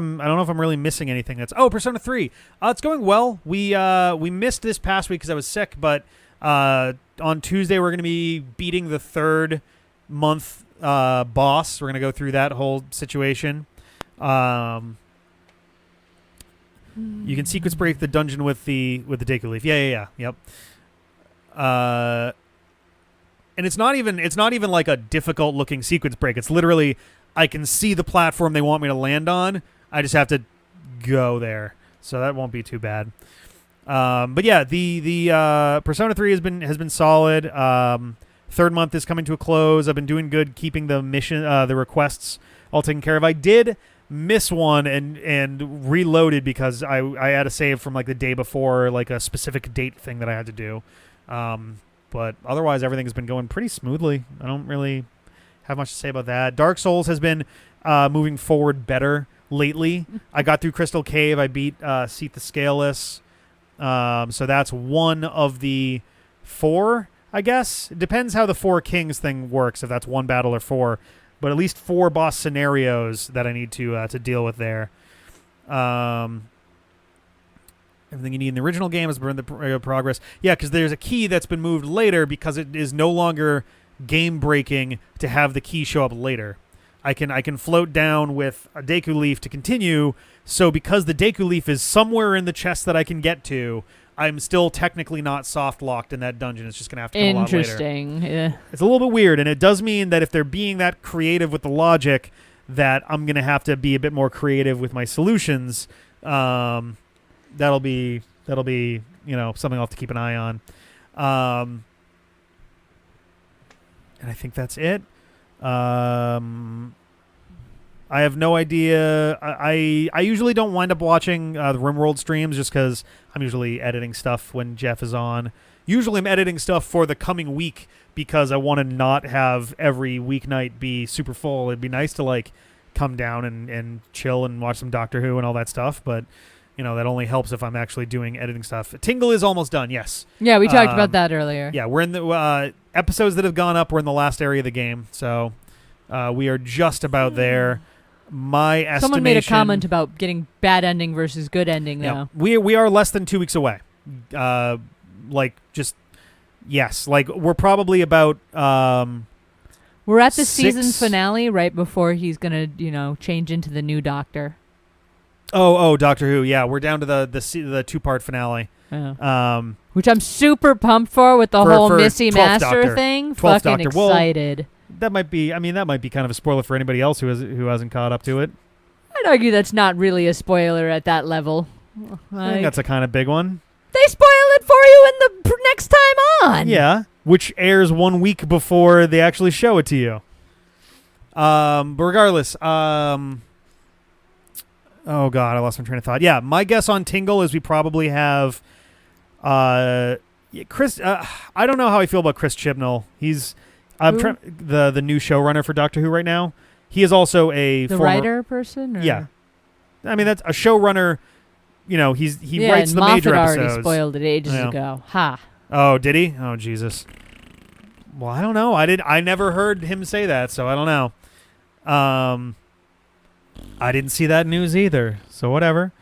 I'm really missing anything. Persona 3. It's going well. We missed this past week because I was sick, but on Tuesday we're going to be beating the 3rd month boss. We're going to go through that whole situation. You can sequence break the dungeon with the Deku Leaf. Yep. And it's not even like a difficult looking sequence break. It's literally, I can see the platform they want me to land on. I just have to go there. So that won't be too bad. But yeah, the Persona 3 has been solid. 3rd month is coming to a close. I've been doing good keeping the mission the requests all taken care of. I did miss one and reloaded because I had a save from like the day before, like a specific date thing that I had to do. But otherwise, everything has been going pretty smoothly. I don't really have much to say about that. Dark Souls has been moving forward better lately. I got through Crystal Cave. I beat Seat the Scaleless. So that's one of the 4, I guess. It depends how the 4 Kings thing works, if that's 1 battle or 4. But at least 4 boss scenarios that I need to deal with there. Everything you need in the original game has been the progress. Yeah, because there's a key that's been moved later because it is no longer game breaking to have the key show up later. I can float down with a Deku Leaf to continue. So because the Deku Leaf is somewhere in the chest that I can get to, I'm still technically not soft locked in that dungeon. It's just gonna have to come a lot later. Interesting. Yeah. It's a little bit weird, and it does mean that if they're being that creative with the logic, that I'm gonna have to be a bit more creative with my solutions. That'll be something I'll have to keep an eye on. And I think that's it. I have no idea. I usually don't wind up watching the RimWorld streams just because I'm usually editing stuff when Jeff is on. Usually I'm editing stuff for the coming week because I want to not have every weeknight be super full. It'd be nice to come down and chill and watch some Doctor Who and all that stuff, but that only helps if I'm actually doing editing stuff. Tingle is almost done, yes. Yeah, we talked about that earlier. Yeah, we're in the episodes that have gone up. We're in the last area of the game, so we are just about there. My estimation. Someone made a comment about getting bad ending versus good ending now. Yeah, we are less than 2 weeks away. We're probably about. We're at the season finale right before he's gonna change into the new Doctor. Oh, Doctor Who. Yeah, we're down to the 2-part finale. Oh. Which I'm super pumped for with the whole Missy Master thing. Fucking excited. Well, that might be kind of a spoiler for anybody else who hasn't caught up to it. I'd argue that's not really a spoiler at that level. I think that's a kind of big one. They spoil it for you in the next time on. Yeah, which airs 1 week before they actually show it to you. But regardless, oh god, I lost my train of thought. Yeah, my guess on Tingle is we probably have Chris. I don't know how I feel about Chris Chibnall. He's the new showrunner for Doctor Who right now. He is also the writer person. Or? Yeah, I mean that's a showrunner. He writes the Moffat major episodes. Already spoiled it ages ago. Ha. Oh, did he? Oh, Jesus. Well, I don't know. I never heard him say that, so I don't know. I didn't see that news either, so whatever.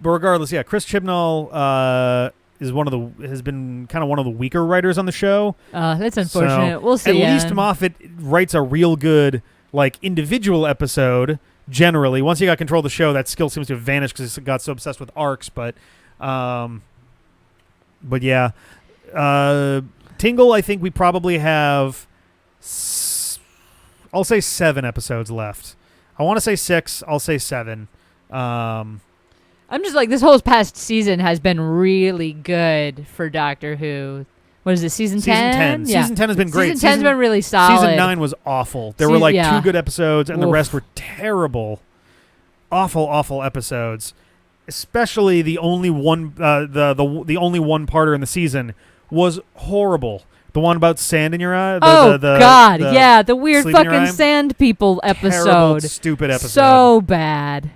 But regardless, yeah, Chris Chibnall has been kind of one of the weaker writers on the show. That's unfortunate. We'll see. At least Moffat writes a real good individual episode. Generally, once he got control of the show, that skill seems to have vanished because he got so obsessed with arcs. But yeah, Tingle. I think we probably have. I'll say 7 episodes left. I want to say 6. I'll say 7. I'm just this whole past season has been really good for Doctor Who. What is it, season 10? Season 10. Yeah. Season 10 has been great. Season 10's been really solid. Season 9 was awful. There were 2 good episodes, and the rest were terrible. Awful episodes. Especially the only one, the only one-parter in the season was horrible. The one about sand in your eye. The weird fucking sand people episode. Terrible, stupid episode. So bad.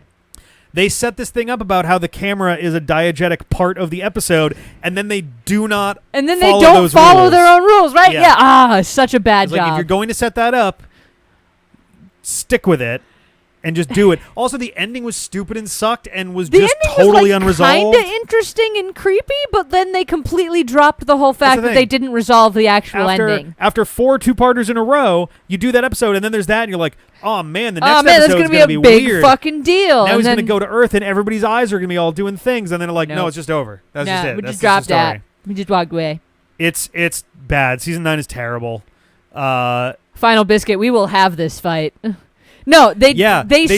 They set this thing up about how the camera is a diegetic part of the episode, and then they do not. And then they don't follow their own rules, right? Yeah. Such a bad job. If you're going to set that up, stick with it. And just do it. Also, the ending was stupid and sucked and was just totally unresolved. Kind of interesting and creepy, but then they completely dropped the whole fact that they didn't resolve the actual ending. After 4 2-parters in a row, you do that episode, and then there's that, and you're like, oh man, the next episode is going to be a big weird. Fucking deal. Now he's going to go to Earth, and everybody's eyes are going to be all doing things, and then they're like, no, it's just over. That's just it. We just dropped that. We just walked away. It's bad. Season 9 is terrible. Final biscuit. We will have this fight. No, they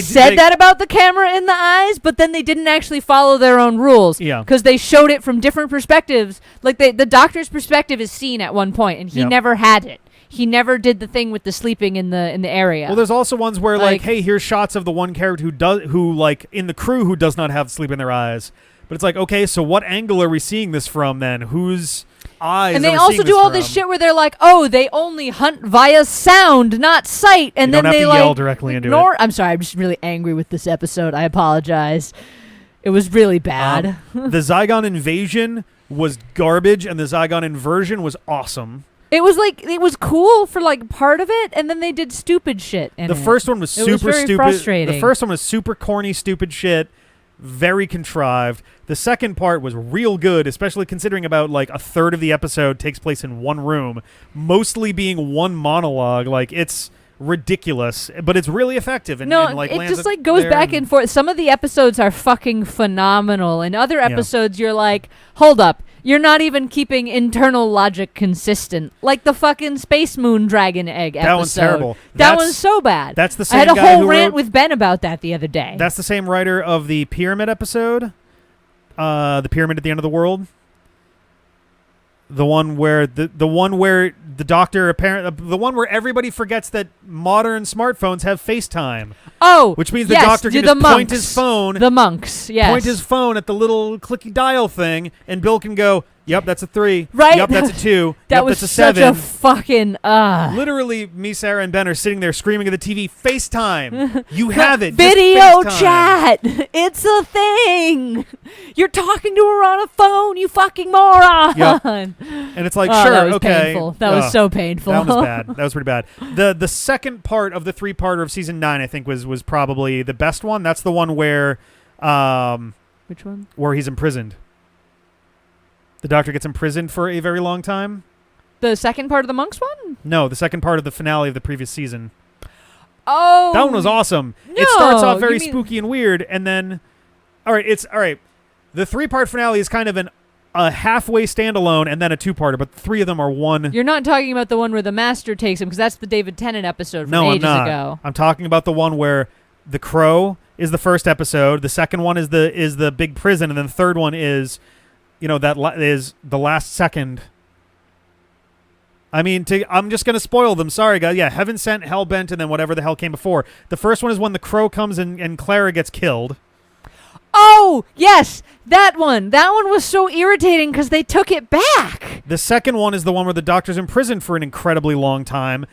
said that about the camera in the eyes, but then they didn't actually follow their own rules. Yeah. Because they showed it from different perspectives. The Doctor's perspective is seen at one point, and he never had it. He never did the thing with the sleeping in the area. Well, there's also ones where hey, here's shots of the one character who in the crew who does not have sleep in their eyes. But it's okay, so what angle are we seeing this from then? Whose eyes? And they also do all this shit where they're they only hunt via sound, not sight, and then they yell directly into it. I'm sorry, I'm just really angry with this episode. I apologize. It was really bad. The Zygon invasion was garbage, and the Zygon inversion was awesome. It was cool for part of it, and then they did stupid shit. The first one was super stupid. Frustrating. The first one was super corny, stupid shit. very contrived. The second part was real good, especially considering about like a third of the episode takes place in one room, mostly being one monologue. Like, it's ridiculous, but it's really effective. And, like, it lands just like goes back and forth. Some of the episodes are fucking phenomenal, and other episodes you're like, hold up, you're not even keeping internal logic consistent. Like the fucking Space Moon Dragon Egg episode. That one's terrible. That one's so bad. That's the same I had a guy whole who rant wrote, with Ben about that the other day. That's the same writer of the Pyramid episode, the Pyramid at the End of the World. The one where the doctor the one where everybody forgets that modern smartphones have FaceTime. Oh, which means the doctor can just point his phone. The monks, yes. Point his phone at the little clicky dial thing, and Bill can go, "Yep, that's a 3. Right? Yep, that's a 2. That yep, was that's a such 7. a fucking Literally, me, Sarah, and Ben are sitting there screaming at the TV, FaceTime. You have it. Video Just FaceTime. chat. It's a thing. You're talking to her on a phone, you fucking moron. Yep. And it's like, sure, that was okay. painful. That was so painful. That was bad. That was pretty bad. The second part of the 3-parter of season 9, I think, was probably the best one. That's the one where Which one? Where he's imprisoned. The doctor gets imprisoned for a very long time. The second part of the monks one? No, the second part of the finale of the previous season. Oh, That one was awesome. No, it starts off very you mean- spooky and weird, and then all right. The 3-part finale is kind of a halfway standalone and then a 2-parter, but 3 of them are one. You're not talking about the one where the master takes him, because that's the David Tennant episode from No, ages I'm not. ago. I'm talking about the one where the crow is the first episode, the second one is the big prison, and then the third one is, is the last second. I mean, I'm just going to spoil them. Sorry, guys. Yeah, Heaven Sent, Hellbent, and then whatever the hell came before. The first one is when the crow comes and Clara gets killed. Oh, yes, that one. That one was so irritating because they took it back. The second one is the one where the doctor's imprisoned for an incredibly long time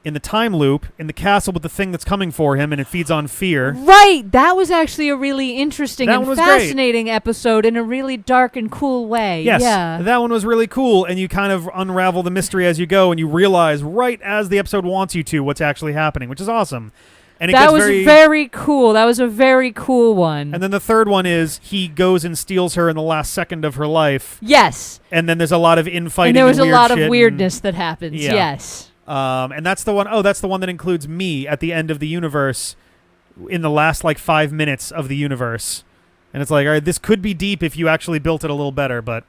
in the time loop in the castle with the thing that's coming for him, and it feeds on fear. Right. That was actually a really interesting That and one was fascinating episode in a really dark and cool way. Yes, Yeah. that one was really cool, and you kind of unravel the mystery as you go, and you realize right as the episode wants you to what's actually happening, which is awesome. And that was very cool. That was a very cool one. And then the third one is he goes and steals her in the last second of her life. Yes. And then there's a lot of infighting. And there was a weird lot of shit weirdness that happens. Yeah. Yes. And that's the one. Oh, that's the one that includes me at the end of the universe in the last 5 minutes of the universe. And it's like, all right, this could be deep if you actually built it a little better, but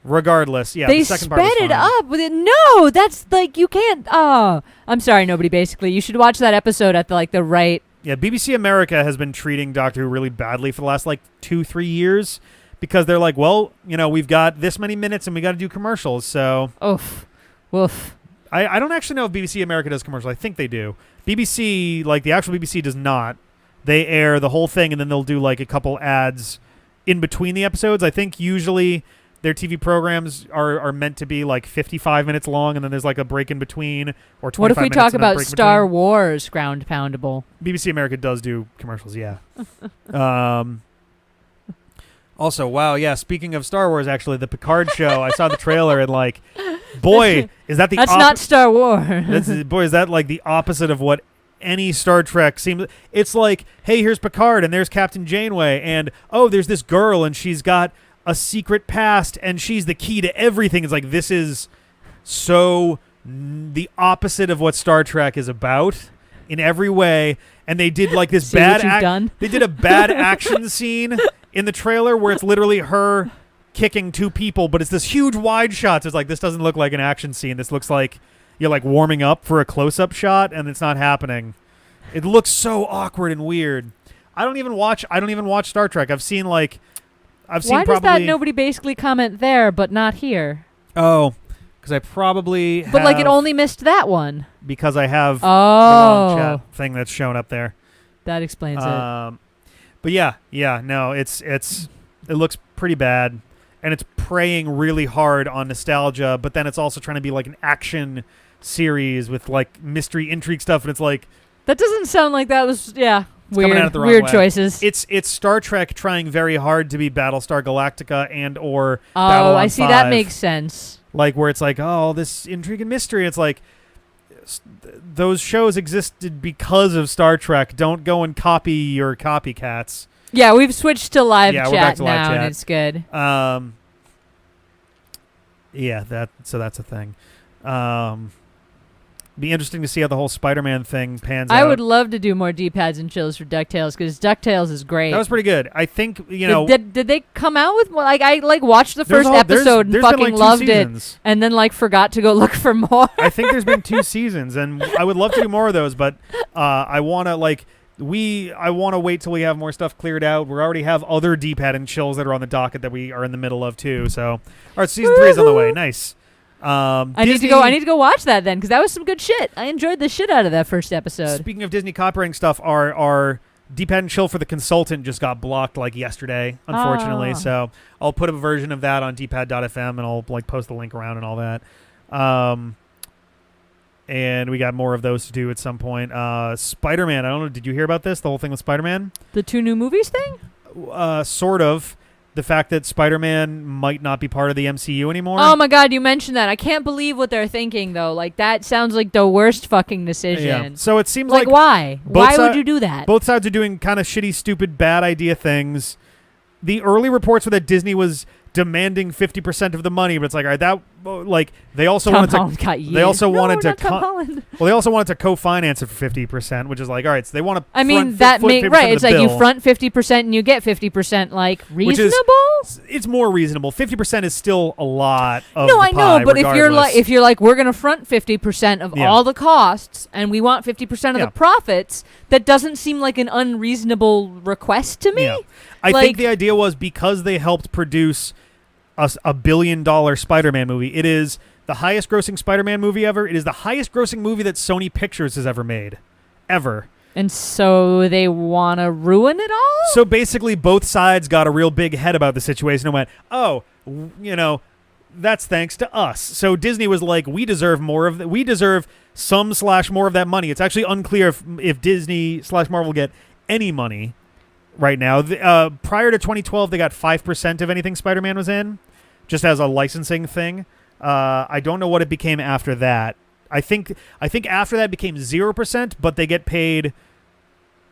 regardless, yeah, they the second part was sped it fine. up with it. No, that's you can't. Oh, I'm sorry, nobody. Basically, you should watch that episode at the right. Yeah, BBC America has been treating Doctor Who really badly for the last 2-3 years because they're like, well, we've got this many minutes and we got to do commercials. So, Oof, woof. I don't actually know if BBC America does commercials. I think they do. BBC, the actual BBC, does not. They air the whole thing and then they'll do a couple ads in between the episodes. I think usually their TV programs are meant to be 55 minutes long, and then there's a break in between, or 25 minutes. What if we talk and then a about break in Star between. Wars Ground Poundable? BBC America does do commercials, yeah. Also, wow, yeah, speaking of Star Wars, actually, the Picard show, I saw the trailer and boy, is that the That's not Star Wars. boy, is that the opposite of what any Star Trek seems. It's hey, here's Picard and there's Captain Janeway, and oh, there's this girl and she's got a secret past and she's the key to everything. It's this is so the opposite of what Star Trek is about in every way. And they did this See bad what you've done? They did a bad action scene in the trailer where it's literally her kicking 2 people, but it's this huge wide shot. So it's this doesn't look like an action scene. This looks like you're warming up for a close-up shot, and it's not happening. It looks so awkward and weird. I don't even watch Star Trek. I've seen Why does that nobody basically comment there but not here? Oh, because I probably But have, it only missed that one. because I have the wrong Oh, chat thing that's shown up there. that explains it. But yeah, no, it looks pretty bad, and it's preying really hard on nostalgia. But then it's also trying to be an action series with mystery intrigue stuff, and it's That doesn't sound like that was coming weird. out of the wrong Weird way. choices. It's Star Trek trying very hard to be Battlestar Galactica and or Oh, Babylon I see. 5. That makes sense. Where it's oh, this intrigue and mystery. It's those shows existed because of Star Trek. Don't go and copy your copycats. Yeah, we've switched to live Yeah, chat we're back to now, live chat. and it's good. Yeah, that's a thing. Be interesting to see how the whole Spider-Man thing pans out. I would love to do more D-pads and chills for DuckTales because DuckTales is great. That was pretty good. I think, you know... Did they come out with more? Like, I watched the first episode and there's fucking been, like, loved 2 it. seasons. And then, like, forgot to go look for more. I think there's been 2 seasons, and I would love to do more of those, but I want to, like... I want to wait till we have more stuff cleared out. We already have other D-pad and chills that are on the docket that we are in the middle of, too. So, all right, season 3 is on the way. Nice. I need to go watch that then because that was some good shit. I enjoyed the shit out of that first episode. Speaking of Disney copywriting stuff, our D-pad and chill for the consultant just got blocked like yesterday, unfortunately. So I'll put a version of that on dpad.fm and I'll like post the link around and all that. And we got more of those to do at some point. Spider-Man, I don't know, did you hear about this? The whole thing with Spider-Man? The 2 new movies thing? Sort of. The fact that Spider-Man might not be part of the MCU anymore. Oh my god, you mentioned that. I can't believe what they're thinking though. Like that sounds like the worst fucking decision. Yeah. So it seems like why? Why would you do that? Both sides are doing kind of shitty, stupid, bad idea things. The early reports were that Disney was demanding 50% of the money, but it's like, all right, that like they also wanted to they also wanted to co-finance it for 50%, which is like, all right, so they want to I mean that make right, it's like you front 50% and you get 50%, like reasonable? It's more reasonable. 50% is still a lot of No, I know, but regardless. if you're like we're going to front 50% of all the costs and we want 50% of the profits, that doesn't seem like an unreasonable request to me. Yeah. I think the idea was because they helped produce a $1 billion Spider-Man movie. It is the highest grossing Spider-Man movie ever. It is the highest grossing movie that Sony Pictures has ever made. Ever. And so they want to ruin it all? So basically both sides got a real big head about the situation and went, oh, you know, that's thanks to us. So Disney was like, we deserve more of that. We deserve some/more of that money. It's actually unclear if Disney/Marvel get any money right now. Prior to 2012, they got 5% of anything Spider-Man was in, just as a licensing thing. I don't know what it became after that. I think after that became 0%, but they get paid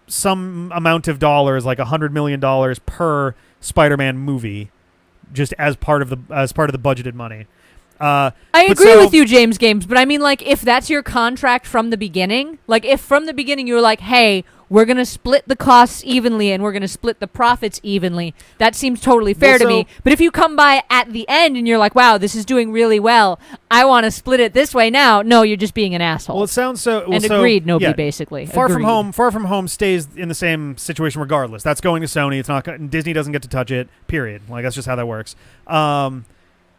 some amount of dollars, like $100 million per Spider-Man movie, just as part of the budgeted money. I agree with you, James Games, but I mean, like, if that's your contract from the beginning, like, if from the beginning you were like, hey, we're going to split the costs evenly and we're going to split the profits evenly, that seems totally fair to me. But if you come by at the end and you're like, wow, this is doing really well, I want to split it this way now, no, you're just being an asshole. Well, it sounds so... and agreed, nobody basically. Far From Home stays in the same situation regardless. That's going to Sony. It's not... Disney doesn't get to touch it, period. Like, that's just how that works.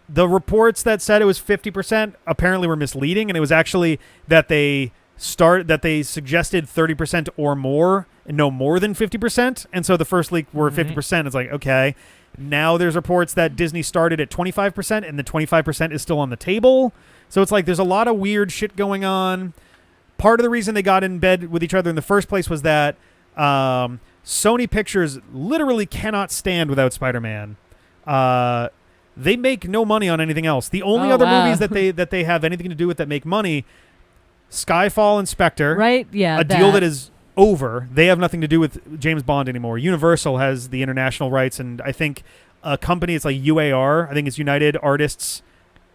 The reports that said it was 50% apparently were misleading, and it was actually that they suggested 30% or more and no more than 50%. And so the first leak were 50%. It's like, okay. Now there's reports that Disney started at 25% and the 25% is still on the table. So it's like there's a lot of weird shit going on. Part of the reason they got in bed with each other in the first place was that Sony Pictures literally cannot stand without Spider-Man. They make no money on anything else. The only other movies that they have anything to do with that make money, Skyfall and Spectre. Right, yeah. A deal that is over. They have nothing to do with James Bond anymore. Universal has the international rights, and I think a company, it's like UAR, I think it's United Artists,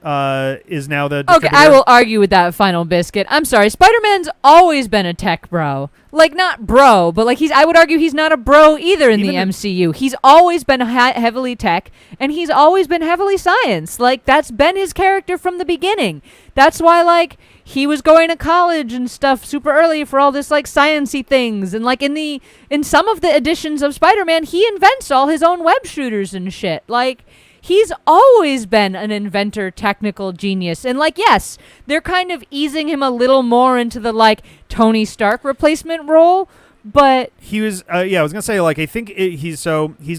is now the distributor. Okay, I will argue with that, Final Biscuit. I'm sorry, Spider-Man's always been a tech bro. Like, not bro, but like I would argue he's not a bro either in the MCU. He's always been heavily tech, and he's always been heavily science. Like, that's been his character from the beginning. That's why, like, he was going to college and stuff super early for all this, like, science-y things. And, like, in some of the editions of Spider-Man, he invents all his own web shooters and shit. Like, he's always been an inventor, technical genius. And, like, yes, they're kind of easing him a little more into the, like, Tony Stark replacement role, but... He was, I was going to say, like, I think he's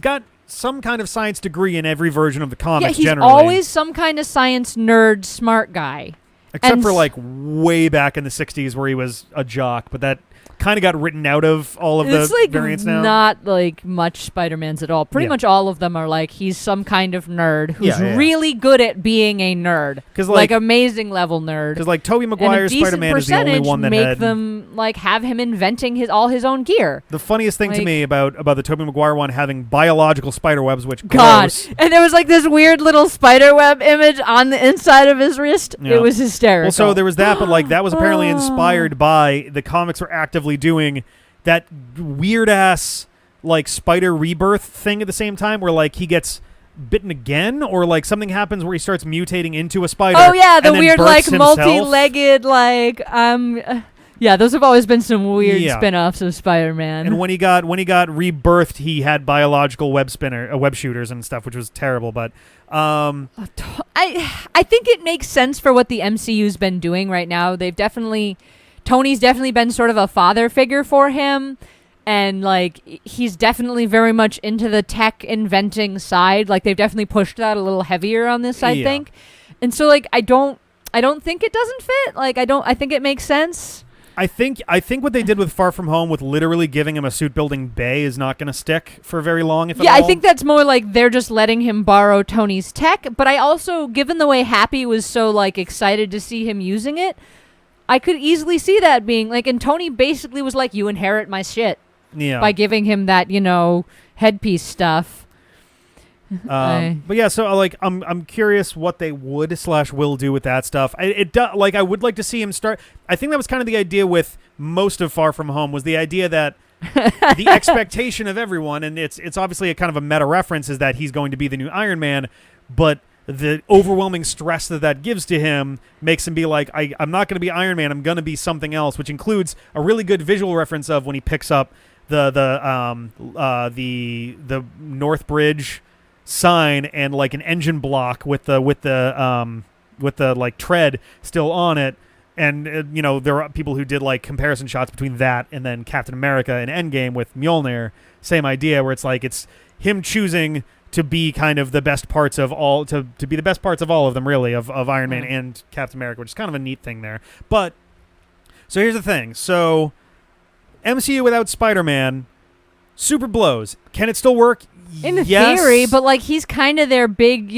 got some kind of science degree in every version of the comics, generally. Yeah, he's always some kind of science nerd smart guy. Except for, like, way back in the 60s where he was a jock, but that kind of got written out of all of it's the like variants now. not like much Spider-Mans at all. Pretty much all of them are like he's some kind of nerd who's really good at being a nerd, 'Cause, like amazing level nerd. Because like Tobey Maguire's Spider-Man is the only one that make had them like have him inventing all his own gear. the funniest thing to me about the Tobey Maguire one having biological spider webs, which God, gross. and there was like this weird little spider web image on the inside of his wrist. Yeah. It was hysterical. Well, so there was that, but like that was apparently inspired by the comics were actively doing that weird ass like spider rebirth thing at the same time, where like he gets bitten again, or like something happens where he starts mutating into a spider. Oh yeah, the and then weird births like himself. multi-legged like yeah, those have always been some weird spin-offs of Spider-Man. And when he got rebirthed, he had biological web shooters and stuff, which was terrible. But I think it makes sense for what the MCU's been doing right now. Tony's definitely been sort of a father figure for him, and like he's definitely very much into the tech inventing side. Like they've definitely pushed that a little heavier on this, I think. And so like I don't think it doesn't fit. Like I think it makes sense. I think what they did with Far From Home, with literally giving him a suit building bay, is not going to stick for very long. If at all. I think that's more like they're just letting him borrow Tony's tech. But I also, given the way Happy was so like excited to see him using it, I could easily see that being like, and Tony basically was like, "You inherit my shit," by giving him that headpiece stuff. But yeah, so like I'm curious what they would/will do with that stuff. I would like to see him start. I think that was kind of the idea with most of Far From Home, was the idea that the expectation of everyone, and it's obviously a kind of a meta reference, is that he's going to be the new Iron Man, but the overwhelming stress that gives to him makes him be like, I'm not going to be Iron Man, I'm going to be something else, which includes a really good visual reference of when he picks up the North Bridge sign and like an engine block with the like tread still on it, and there are people who did like comparison shots between that and then Captain America and Endgame with Mjolnir. Same idea, where it's like it's him choosing to be kind of the best parts of all to be the best parts of all of them, really, of Iron Man and Captain America, which is kind of a neat thing there. But so here's the thing: so MCU without Spider-Man super blows. Can it still work? In theory, but like he's kind of their big,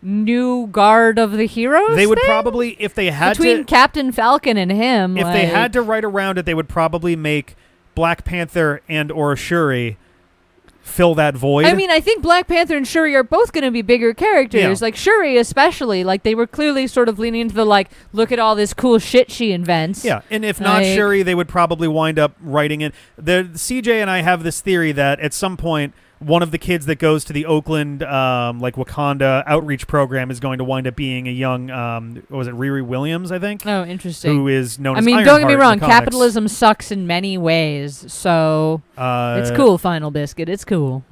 new guard of the heroes. They would probably, if they had between Captain Falcon and him, if they had to write around it, they would probably make Black Panther and or Shuri fill that void. I mean, I think Black Panther and Shuri are both going to be bigger characters. Like Shuri especially, like they were clearly sort of leaning into the like, look at all this cool shit she invents. Yeah, and if not Shuri, they would probably wind up writing it. The CJ and I have this theory that at some point, one of the kids that goes to the Oakland, like Wakanda outreach program is going to wind up being a young, what was it, Riri Williams, I think? Oh, interesting. Who is known as don't Ironheart get me wrong, in the comics. capitalism sucks in many ways, so it's cool, Final Biscuit. It's cool.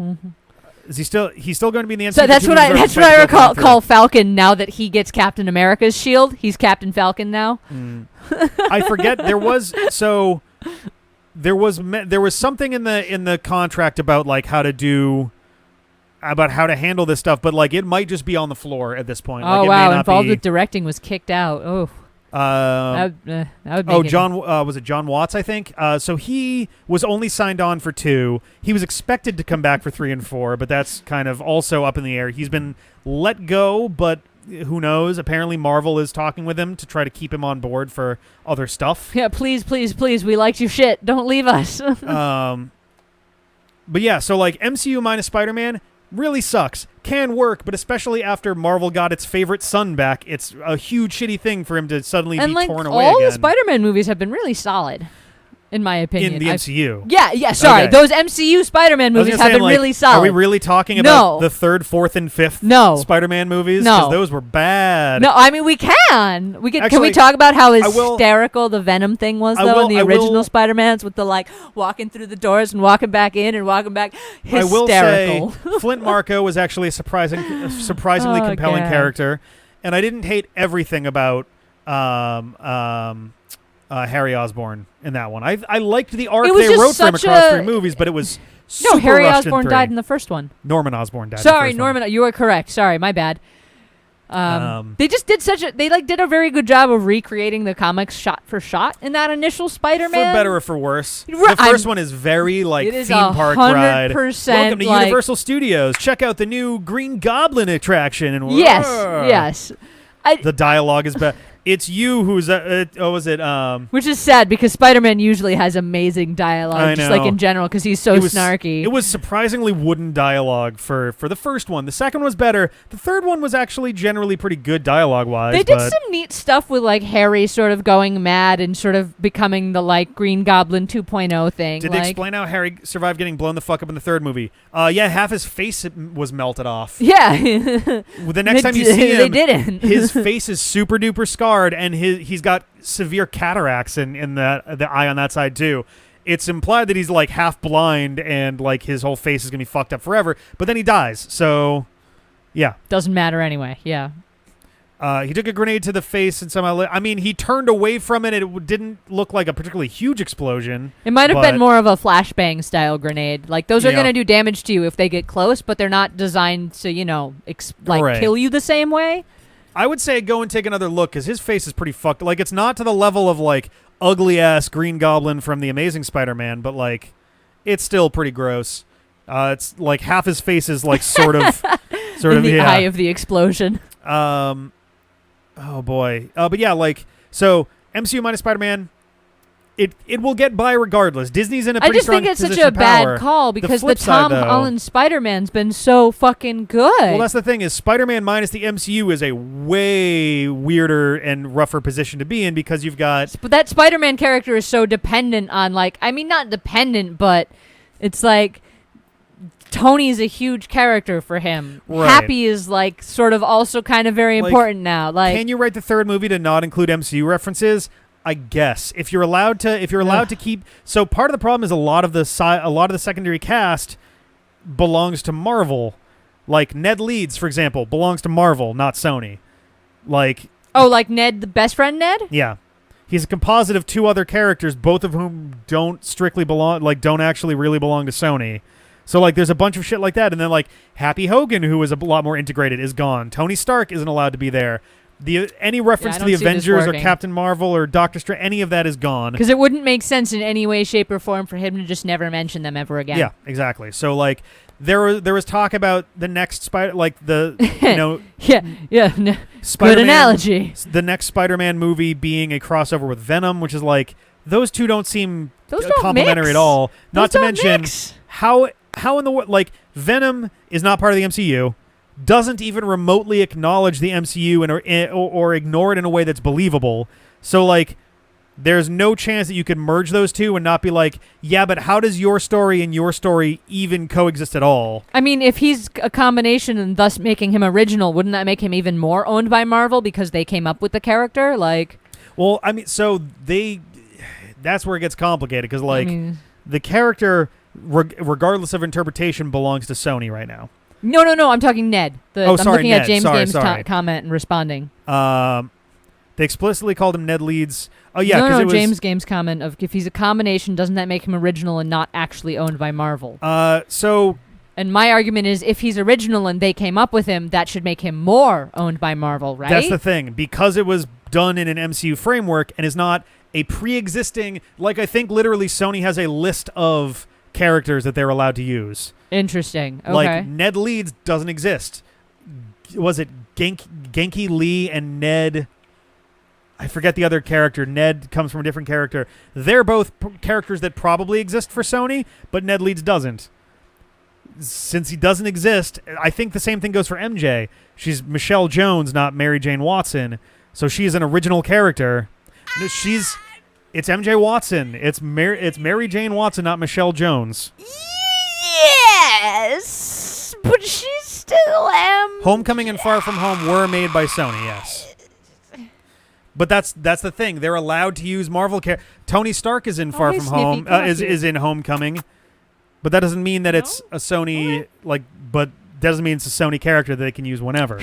Is he's still going to be in the MCU? So that's what I call Falcon now that he gets Captain America's shield. He's Captain Falcon now. I forget there was something in the contract about like how to handle this stuff, but like it might just be on the floor at this point. Oh like, wow! Involved with directing was kicked out. Oh. That would make John was it John Watts? I think. So he was only signed on for 2. He was expected to come back for 3 and 4, but that's kind of also up in the air. He's been let go, but who knows? Apparently, Marvel is talking with him to try to keep him on board for other stuff. Yeah, please, we liked your shit. Don't leave us. But yeah, so like MCU minus Spider-Man really sucks. Can work, but especially after Marvel got its favorite son back, it's a huge shitty thing for him to suddenly be torn away again. All the Spider-Man movies have been really solid, in my opinion. In the MCU. Yeah, sorry. Okay. Those MCU Spider-Man movies have been really solid. Are we really talking about the 3rd, 4th, and 5th Spider-Man movies? No. Because those were bad. No, I mean, we can. Actually, can we talk about how hysterical the Venom thing was, though, in the original Spider-Mans with the, like, walking through the doors and walking back in and walking back? Hysterical. I will say, Flint Marko was actually a surprisingly compelling character, and I didn't hate everything about Harry Osborn in that one. I liked the arc they wrote for him across 3 movies, but it was super Harry rushed Osborn in 3. died in the first one. Norman Osborn died. Sorry, in the first Norman, one. you are correct. Sorry, my bad. They just did did a very good job of recreating the comics shot for shot in that initial Spider-Man. For better or for worse. Right, The first one is very like it is theme park ride. 100% Welcome to like- Universal Studios. Check out the new Green Goblin attraction. And Yes. The dialogue is bad. It's you who's was it Which is sad because Spider-Man usually has amazing dialogue, I just like know. in general, because he's so it was, snarky. It was surprisingly wooden dialogue for the first one. The second one was better. The third one was actually generally pretty good dialogue wise. They did some neat stuff with like Harry sort of going mad and sort of becoming the like Green Goblin 2.0 thing. Did they explain how Harry survived getting blown the fuck up in the third movie? Yeah, half his face was melted off. Yeah. The next time you see him, they didn't. his face is super duper scarred, and he's got severe cataracts in the eye on that side too. It's implied that he's like half blind and like his whole face is gonna be fucked up forever. But then he dies, so yeah. Doesn't matter anyway. Yeah. He took a grenade to the face and somehow. I mean, he turned away from it. It didn't look like a particularly huge explosion. It might have been more of a flashbang style grenade. Like those are going to do damage to you if they get close, but they're not designed to kill you the same way. I would say go and take another look because his face is pretty fucked. Like it's not to the level of like ugly ass Green Goblin from the Amazing Spider-Man, but like it's still pretty gross. It's like half his face is like sort of in the eye of the explosion. Oh boy. But yeah, like so MCU minus Spider-Man, it will get by regardless. Disney's in a pretty strong position. I just think it's such a bad call because the Tom Holland Spider-Man's been so fucking good. Well, that's the thing is Spider-Man minus the MCU is a way weirder and rougher position to be in because you've got. But that Spider-Man character is so dependent on not dependent, but it's like. Tony's a huge character for him. Right. Happy is like sort of also kind of very important now. Like, can you write the third movie to not include MCU references? I guess if you're allowed to keep. So part of the problem is a lot of the secondary cast belongs to Marvel. Like Ned Leeds, for example, belongs to Marvel, not Sony. Like like Ned, the best friend Ned. Yeah. He's a composite of two other characters, both of whom don't actually really belong to Sony. So, like, there's a bunch of shit like that. And then, like, Happy Hogan, who is a lot more integrated, is gone. Tony Stark isn't allowed to be there. Any reference to the Avengers or Captain Marvel or Doctor Strange, any of that is gone. Because it wouldn't make sense in any way, shape, or form for him to just never mention them ever again. Yeah, exactly. So, like, there was talk about the next Spider... Like, the, good analogy. The next Spider-Man movie being a crossover with Venom, which is, like, those two don't seem complementary at all. Not to mention how in the world, like, Venom is not part of the MCU, doesn't even remotely acknowledge the MCU or ignore it in a way that's believable. So, like, there's no chance that you could merge those two and not be like, yeah, but how does your story and your story even coexist at all? I mean, if he's a combination and thus making him original, wouldn't that make him even more owned by Marvel because they came up with the character? Like, well, I mean, so that's where it gets complicated because, like, the character... regardless of interpretation, belongs to Sony right now. No. I'm talking Ned. I'm looking Ned. at James Game's comment and responding. They explicitly called him Ned Leeds. Oh yeah, no. James Game's comment of if he's a combination, doesn't that make him original and not actually owned by Marvel? And my argument is, if he's original and they came up with him, that should make him more owned by Marvel, right? That's the thing, because it was done in an MCU framework and is not a pre-existing. Like I think literally Sony has a list of characters that they're allowed to use. Interesting. Okay. Like Ned Leeds doesn't exist. Was it Genki Lee and Ned? I forget the other character. Ned comes from a different character. They're both characters that probably exist for Sony, but Ned Leeds doesn't. Since he doesn't exist, I think the same thing goes for MJ. She's Michelle Jones, not Mary Jane Watson. So she's an original character. It's MJ Watson. It's Mary Jane Watson, not Michelle Jones. Yes, but she's still MJ. Homecoming and Far From Home were made by Sony, yes. But that's the thing. They're allowed to use Marvel characters. Tony Stark is in Far From Home. Is in Homecoming, but that doesn't mean that it's a Sony But doesn't mean it's a Sony character that they can use whenever.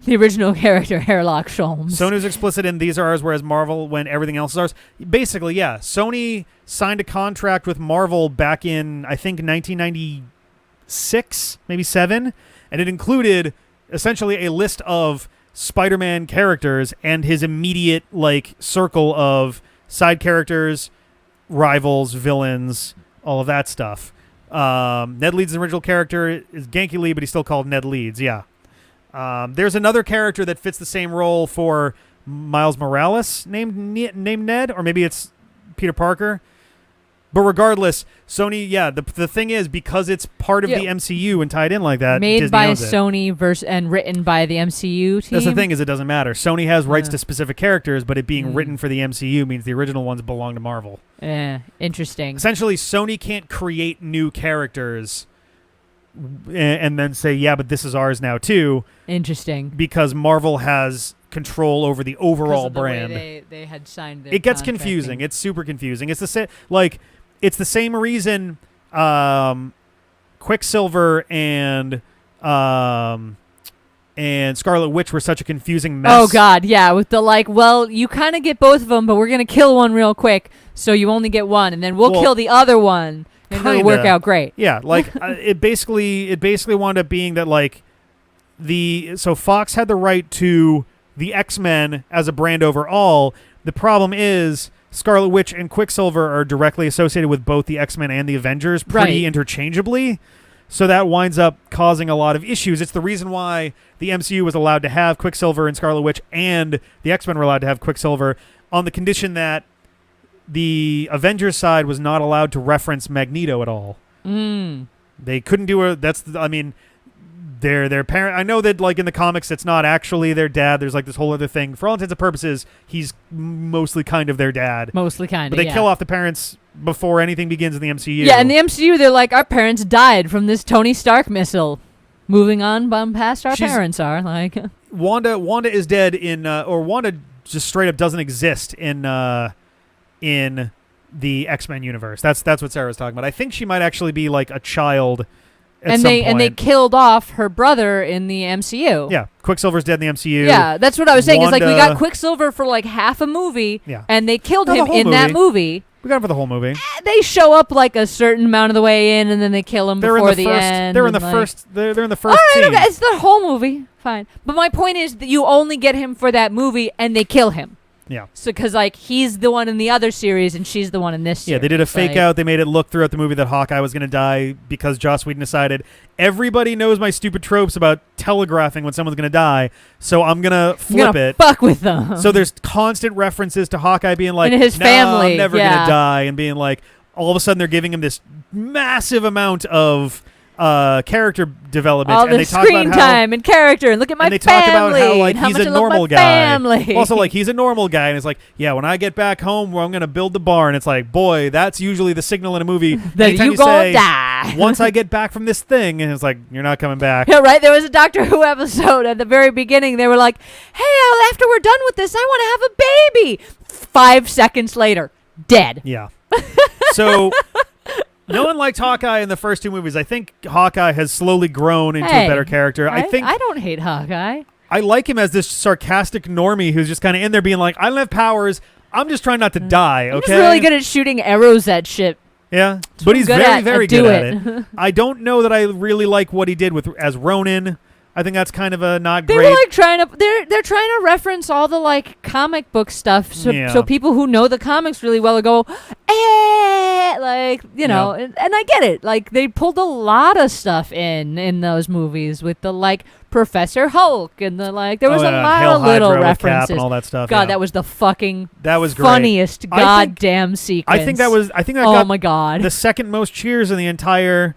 The original character, Herlock Sholmes. Sony's explicit in these are ours, whereas Marvel, when everything else is ours. Basically, yeah. Sony signed a contract with Marvel back in, I think, 1996, maybe 7, and it included essentially a list of Spider-Man characters and his immediate like circle of side characters, rivals, villains, all of that stuff. Ned Leeds' original character is Ganke Lee, but he's still called Ned Leeds. Yeah. There's another character that fits the same role for Miles Morales named Ned, or maybe it's Peter Parker. But regardless, Sony, the thing is, because it's part of the MCU and tied in like that, made Disney by owns it. Sony and written by the MCU team. That's the thing, is it doesn't matter. Sony has rights to specific characters, but it being written for the MCU means the original ones belong to Marvel. Interesting. Essentially, Sony can't create new characters and then say, yeah, but this is ours now too. Interesting. Because Marvel has control over the overall brand. Way they had signed their it gets confusing. It's super confusing. It's it's the same reason Quicksilver and Scarlet Witch were such a confusing mess. Oh God, yeah, with the you kind of get both of them, but we're gonna kill one real quick, so you only get one, and then we'll kill the other one, and it'll work out great. Yeah, it basically wound up being that so Fox had the right to the X-Men as a brand overall. The problem is Scarlet Witch and Quicksilver are directly associated with both the X-Men and the Avengers pretty interchangeably. So that winds up causing a lot of issues. It's the reason why the MCU was allowed to have Quicksilver and Scarlet Witch, and the X-Men were allowed to have Quicksilver, on the condition that the Avengers side was not allowed to reference Magneto at all. They couldn't do their parent. I know that in the comics it's not actually their dad. There's this whole other thing. For all intents and purposes, he's mostly kind of their dad. Mostly kind of. But they kill off the parents before anything begins in the MCU. Yeah, in the MCU they're like, our parents died from this Tony Stark missile. Moving on past our parents are Wanda is dead or Wanda just straight up doesn't exist in the X-Men universe. That's what Sarah was talking about. I think she might actually be a child. And they killed off her brother in the MCU. Yeah, Quicksilver's dead in the MCU. Yeah, that's what I was saying. It's we got Quicksilver for half a movie, and they killed him in that movie. We got him for the whole movie. They show up a certain amount of the way in, and then they kill him before the end. They're in the first. They're in the first. All right, scene. okay, it's the whole movie. Fine, but my point is that you only get him for that movie, and they kill him. Yeah. So, because he's the one in the other series and she's the one in this series. Yeah, they did a fake out. They made it look throughout the movie that Hawkeye was going to die because Joss Whedon decided everybody knows my stupid tropes about telegraphing when someone's going to die, so I'm going to flip it. Fuck with them. So there's constant references to Hawkeye being like, and his family, I'm never going to die, and being all of a sudden they're giving him this massive amount of character development, all and the they talk screen about time and character, and look at my and they family. talk about how he's much a I love normal my guy. family. Also, he's a normal guy, and it's when I get back home, I'm gonna build the barn. It's boy, that's usually the signal in a movie that you gonna die once I get back from this thing, and it's you're not coming back. Yeah, right. There was a Doctor Who episode at the very beginning. They were like, "Hey, after we're done with this, I want to have a baby." 5 seconds later, dead. Yeah. So. No one liked Hawkeye in the first two movies. I think Hawkeye has slowly grown into a better character. I don't hate Hawkeye. I like him as this sarcastic normie who's just kind of in there being I don't have powers. I'm just trying not to die, okay? He's really good at shooting arrows at shit. Yeah, That's but he's very, very good at it. I don't know that I really like what he did as Ronin. I think that's kind of a not they great. Were they're trying to reference all the comic book stuff, so people who know the comics really well go, and I get it. They pulled a lot of stuff in those movies with the Professor Hulk and there was a lot Hail of little Hydra with references Cap and all that stuff. God, that was the fucking great. funniest goddamn sequence. I think that oh got my God, the second most cheers in the entire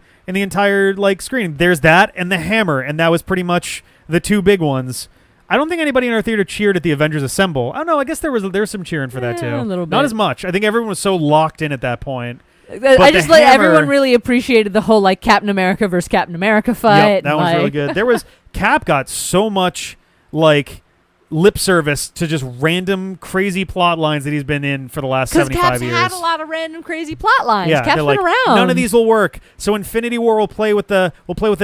screen. There's that and the hammer, and that was pretty much the two big ones. I don't think anybody in our theater cheered at the Avengers Assemble. Oh no, I guess there's some cheering for that too. A little bit. Not as much. I think everyone was so locked in at that point. I just everyone really appreciated the whole Captain America versus Captain America fight. Yep, that was really good. There was Cap got so much lip service to just random crazy plot lines that he's been in for the last 75 years. Cap's had a lot of random crazy plot lines. Yeah, Cap's been around. None of these will work. So Infinity War will play with the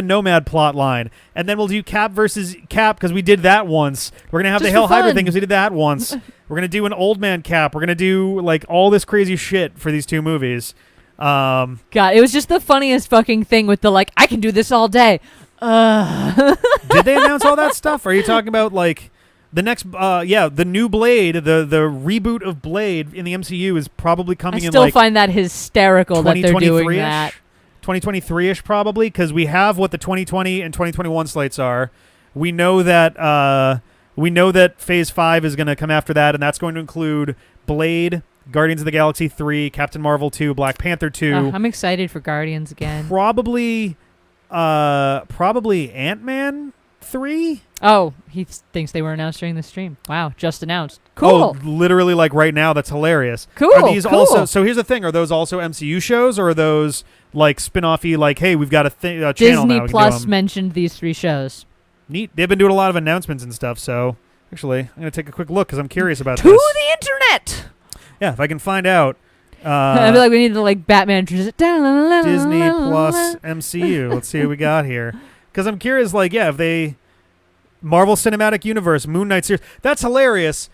Nomad plot line, and then we'll do Cap versus Cap because we did that once. We're gonna have the Hail Hydra thing because we did that once. We're gonna do an Old Man Cap. We're gonna do all this crazy shit for these two movies. God, it was just the funniest fucking thing with the I can do this all day. Did they announce all that stuff? Are you talking about like the next? The new Blade, the reboot of Blade in the MCU is probably coming I in still like find that hysterical that they're doing that. 2023-ish probably, because we have what the 2020 and 2021 slates are. We know that Phase 5 is going to come after that, and that's going to include Blade, Guardians of the Galaxy 3, Captain Marvel 2, Black Panther 2. I'm excited for Guardians again. Probably Ant-Man 3. Oh, he thinks they were announced during the stream. Wow, just announced. Cool. Oh, literally like right now. That's hilarious. Cool. Are these cool. also? So here's the thing: are those also MCU shows, or are those like spin-offy? Like, hey, we've got a channel Disney now. Plus mentioned these 3 shows. Neat. They've been doing a lot of announcements and stuff. So actually, I'm gonna take a quick look because I'm curious about to this. the internet. Yeah, if I can find out. I feel like we need to like Batman. Disney Plus MCU. Let's see what we got here. Because I'm curious, like, yeah, if they Marvel Cinematic Universe, Moon Knight series. That's hilarious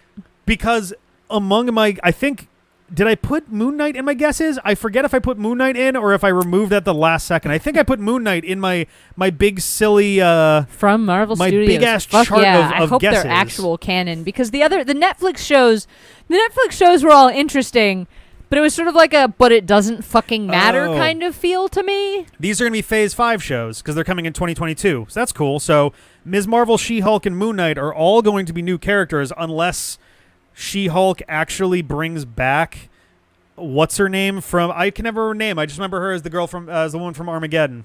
because among my, I think, did I put Moon Knight in my guesses? I forget if I put Moon Knight in or if I removed at the last second. I think I put Moon Knight in my big silly from Marvel my Studios. big ass Fuck chart yeah. of I hope guesses. they're actual canon because the Netflix shows were all interesting. But it was sort of like but it doesn't fucking matter kind of feel to me. These are going to be Phase 5 shows because they're coming in 2022. So that's cool. So Ms. Marvel, She-Hulk, and Moon Knight are all going to be new characters unless She-Hulk actually brings back, what's her name from, I can never remember her name. I just remember her as the girl from, as the woman from Armageddon.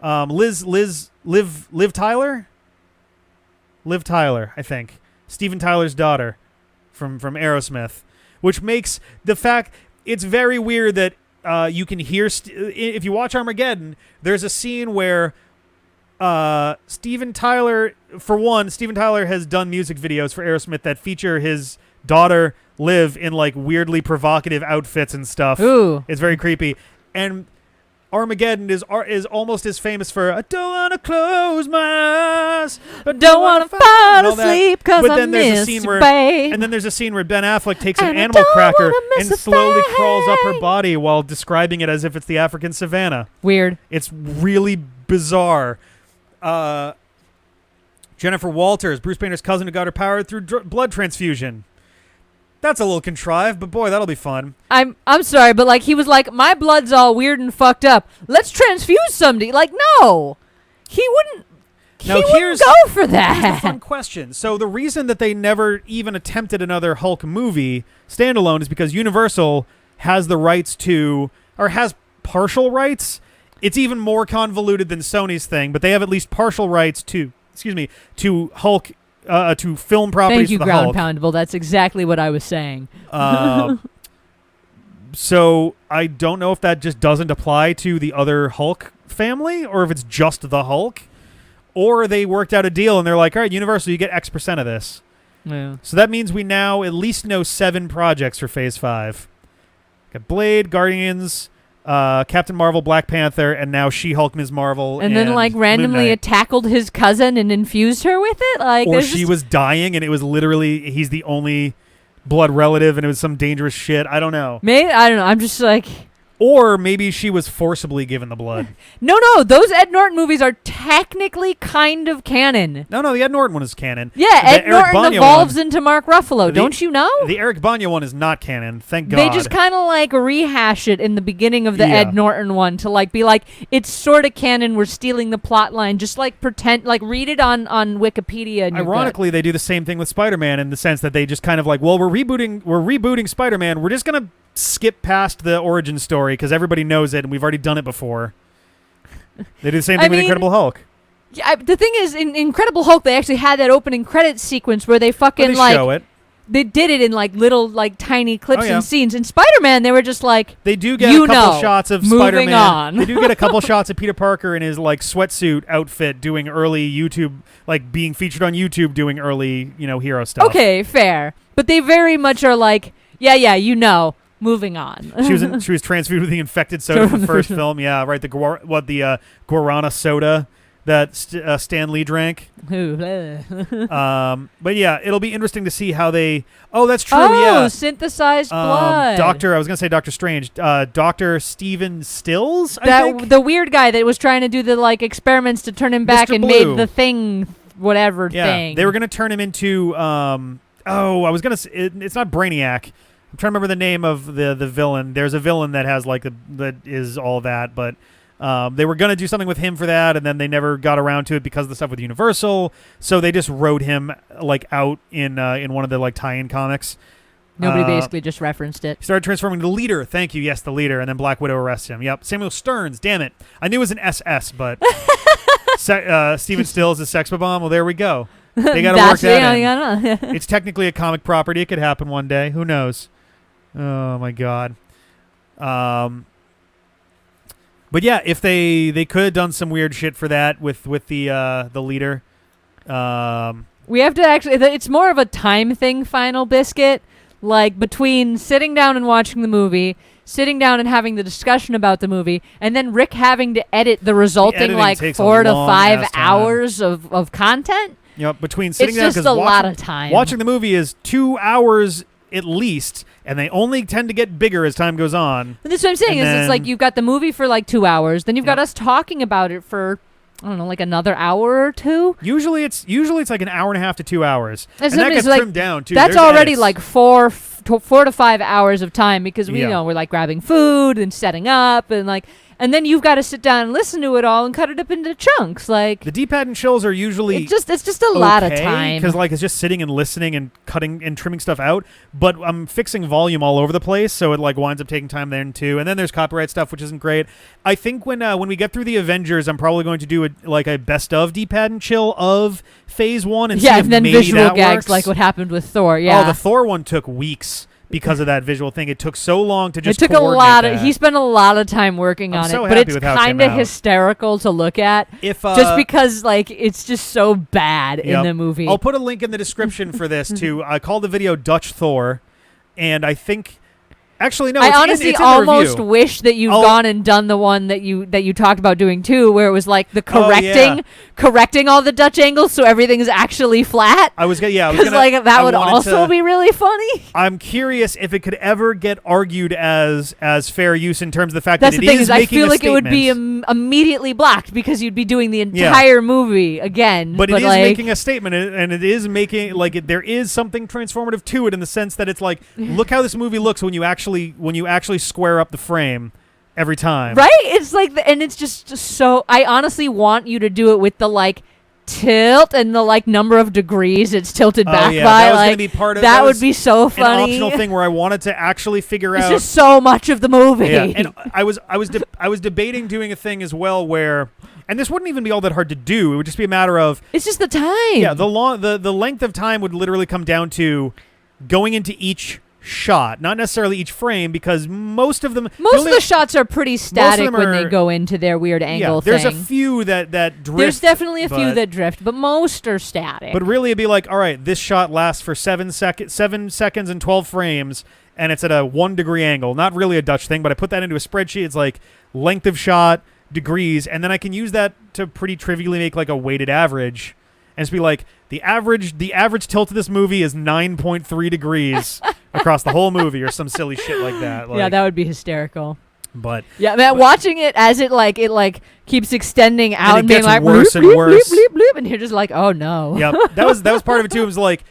Liv Tyler? Liv Tyler, I think. Steven Tyler's daughter from Aerosmith. Which makes the fact... It's very weird that you can hear... if you watch Armageddon, there's a scene where Steven Tyler... For one, Steven Tyler has done music videos for Aerosmith that feature his daughter, Liv, in like weirdly provocative outfits and stuff. Ooh. It's very creepy. And Armageddon is almost as famous for I don't want to close my eyes, but don't want to fall asleep because I miss you, babe. And then there's a scene where Ben Affleck takes an animal cracker and slowly crawls up her body while describing it as if it's the African savannah. Weird. It's really bizarre. Jennifer Walters, Bruce Banner's cousin who got her power through blood transfusion. That's a little contrived, but boy, that'll be fun. I'm sorry, but like he was like, my blood's all weird and fucked up. Let's transfuse somebody. Like, no, he wouldn't. Now, he wouldn't go for that. Here's a fun question. So the reason that they never even attempted another Hulk movie standalone is because Universal has the rights to, or has partial rights. It's even more convoluted than Sony's thing, but they have at least partial rights to, to Hulk. To film properties. Thank you, for the Ground Hulk. Poundable. That's exactly what I was saying. So I don't know if that just doesn't apply to the other Hulk family, or if it's just the Hulk, or they worked out a deal and they're like, all right, Universal, you get X% of this. Yeah. So that means we now at least know 7 projects for Phase 5. Got Blade, Guardians, Captain Marvel, Black Panther, and now She-Hulk, Ms. Marvel, and then like randomly it tackled his cousin and infused her with it. Like, or she was dying and it was literally he's the only blood relative and it was some dangerous shit. I don't know. Maybe I don't know. I'm just like. Or maybe she was forcibly given the blood. No, those Ed Norton movies are technically kind of canon. No, the Ed Norton one is canon. Yeah, Ed Norton Banya evolves into Mark Ruffalo. Don't you know? The Eric Banya one is not canon. Thank God. They just kind of like rehash it in the beginning of the Ed Norton one to like be like, it's sort of canon. We're stealing the plot line. Just like pretend, like read it on Wikipedia. And ironically, they do the same thing with Spider-Man in the sense that they just kind of like, well, we're rebooting Spider-Man. We're just gonna skip past the origin story because everybody knows it and we've already done it before. They do the same thing with Incredible Hulk. Yeah, the thing is, in Incredible Hulk, they actually had that opening credits sequence where they fucking show it. They did it in like little like tiny clips and scenes. In Spider-Man, they were just like, they do get a couple shots of Spider-Man. On. They do get a couple shots of Peter Parker in his like sweatsuit outfit doing early YouTube, like being featured on YouTube doing early, hero stuff. Okay, fair. But they very much are like, yeah, moving on. She was transfused with the infected soda from the first film. Yeah, right. The guarana soda that Stan Lee drank. But yeah, it'll be interesting to see how they. Oh, that's true. Yeah, synthesized blood. I was gonna say Doctor Strange. Dr. Stephen Stills. I think? The weird guy that was trying to do the like experiments to turn him back Mr. and Blue. made the thing, whatever thing. They were gonna turn him into. I was gonna. It's not Brainiac. I'm trying to remember the name of the villain. There's a villain that has like that is all that, but. They were going to do something with him for that, and then they never got around to it because of the stuff with Universal. So they just wrote him like out in one of the like tie-in comics. Nobody basically just referenced it. He started transforming to the Leader. Thank you. Yes, the Leader. And then Black Widow arrests him. Yep. Samuel Stearns. Damn it. I knew it was an SS, but Steven Stills is Sex Bomb. Well, there we go. They got to work that in. It's technically a comic property. It could happen one day. Who knows? Oh, my God. But yeah, if they could have done some weird shit for that with the Leader. We have to actually. It's more of a time thing. Final Biscuit, like between sitting down and watching the movie, sitting down and having the discussion about the movie, and then Rick having to edit the resulting like 4 to 5 hours of content. Yep, between sitting down, because a lot of time. Watching the movie is 2 hours at least. And they only tend to get bigger as time goes on. But that's what I'm saying. It's like you've got the movie for like 2 hours, then you've got us talking about it for I don't know, like another hour or two. Usually it's like an hour and a half to 2 hours, and that gets trimmed down too. That's There's already edits. like 4 to 5 hours of time because we know we're like grabbing food and setting up and then you've got to sit down and listen to it all and cut it up into chunks. Like the D-pad and chills are usually it's just a lot of time because like it's just sitting and listening and cutting and trimming stuff out. But I'm fixing volume all over the place, so it like winds up taking time then too. And then there's copyright stuff, which isn't great. I think when we get through the Avengers, I'm probably going to do a best of D-pad and chill of Phase 1 and see if and then maybe visual that gags works. like what happened with Thor. Yeah, the Thor one took weeks. Because of that visual thing, it took so long to just. It took a lot of. He spent a lot of time working on so it, but happy it's with how it came kind of out. hysterical to look at. Just because like it's just so bad in the movie. I'll put a link in the description for this too. I called the video Dutch Thor, and I think. Actually, no. I honestly it's almost wish that you'd gone and done the one that you talked about doing too, where it was like the correcting all the Dutch angles so everything is actually flat. I was gonna that would also be really funny. I'm curious if it could ever get argued as fair use in terms of the fact That's that the thing is making I feel a like it would be statement. immediately blocked because you'd be doing the entire movie again. But it is making a statement, and it is making there is something transformative to it in the sense that it's like, look how this movie looks when you actually square up the frame every time. Right? It's like and it's just so I honestly want you to do it with the like tilt and the like number of degrees it's tilted back by. That was like gonna be part of that would be so funny. An optional thing where I wanted to actually figure out. It's just so much of the movie. Yeah, and I was debating doing a thing as well where, and this wouldn't even be all that hard to do. It would just be a matter of it's just the time. Yeah, the length of time would literally come down to going into each shot, not necessarily each frame, because most of the shots are pretty static when they go into their weird angle thing. There's a few that drift. There's definitely a few that drift, but most are static. But really it'd be like, all right, this shot lasts for 7 seconds and 12 frames, and it's at a 1 degree angle. Not really a Dutch thing, but I put that into a spreadsheet. It's like length of shot, degrees, and then I can use that to pretty trivially make like a weighted average. And it's be like, the average tilt of this movie is 9.3 degrees across the whole movie, or some silly shit like that. Yeah, that would be hysterical. But watching it as it keeps extending out and being like worse bloop, and bloop, worse, bloop, bloop, bloop, and you're just like, oh no. Yep, that was part of it too. It was like,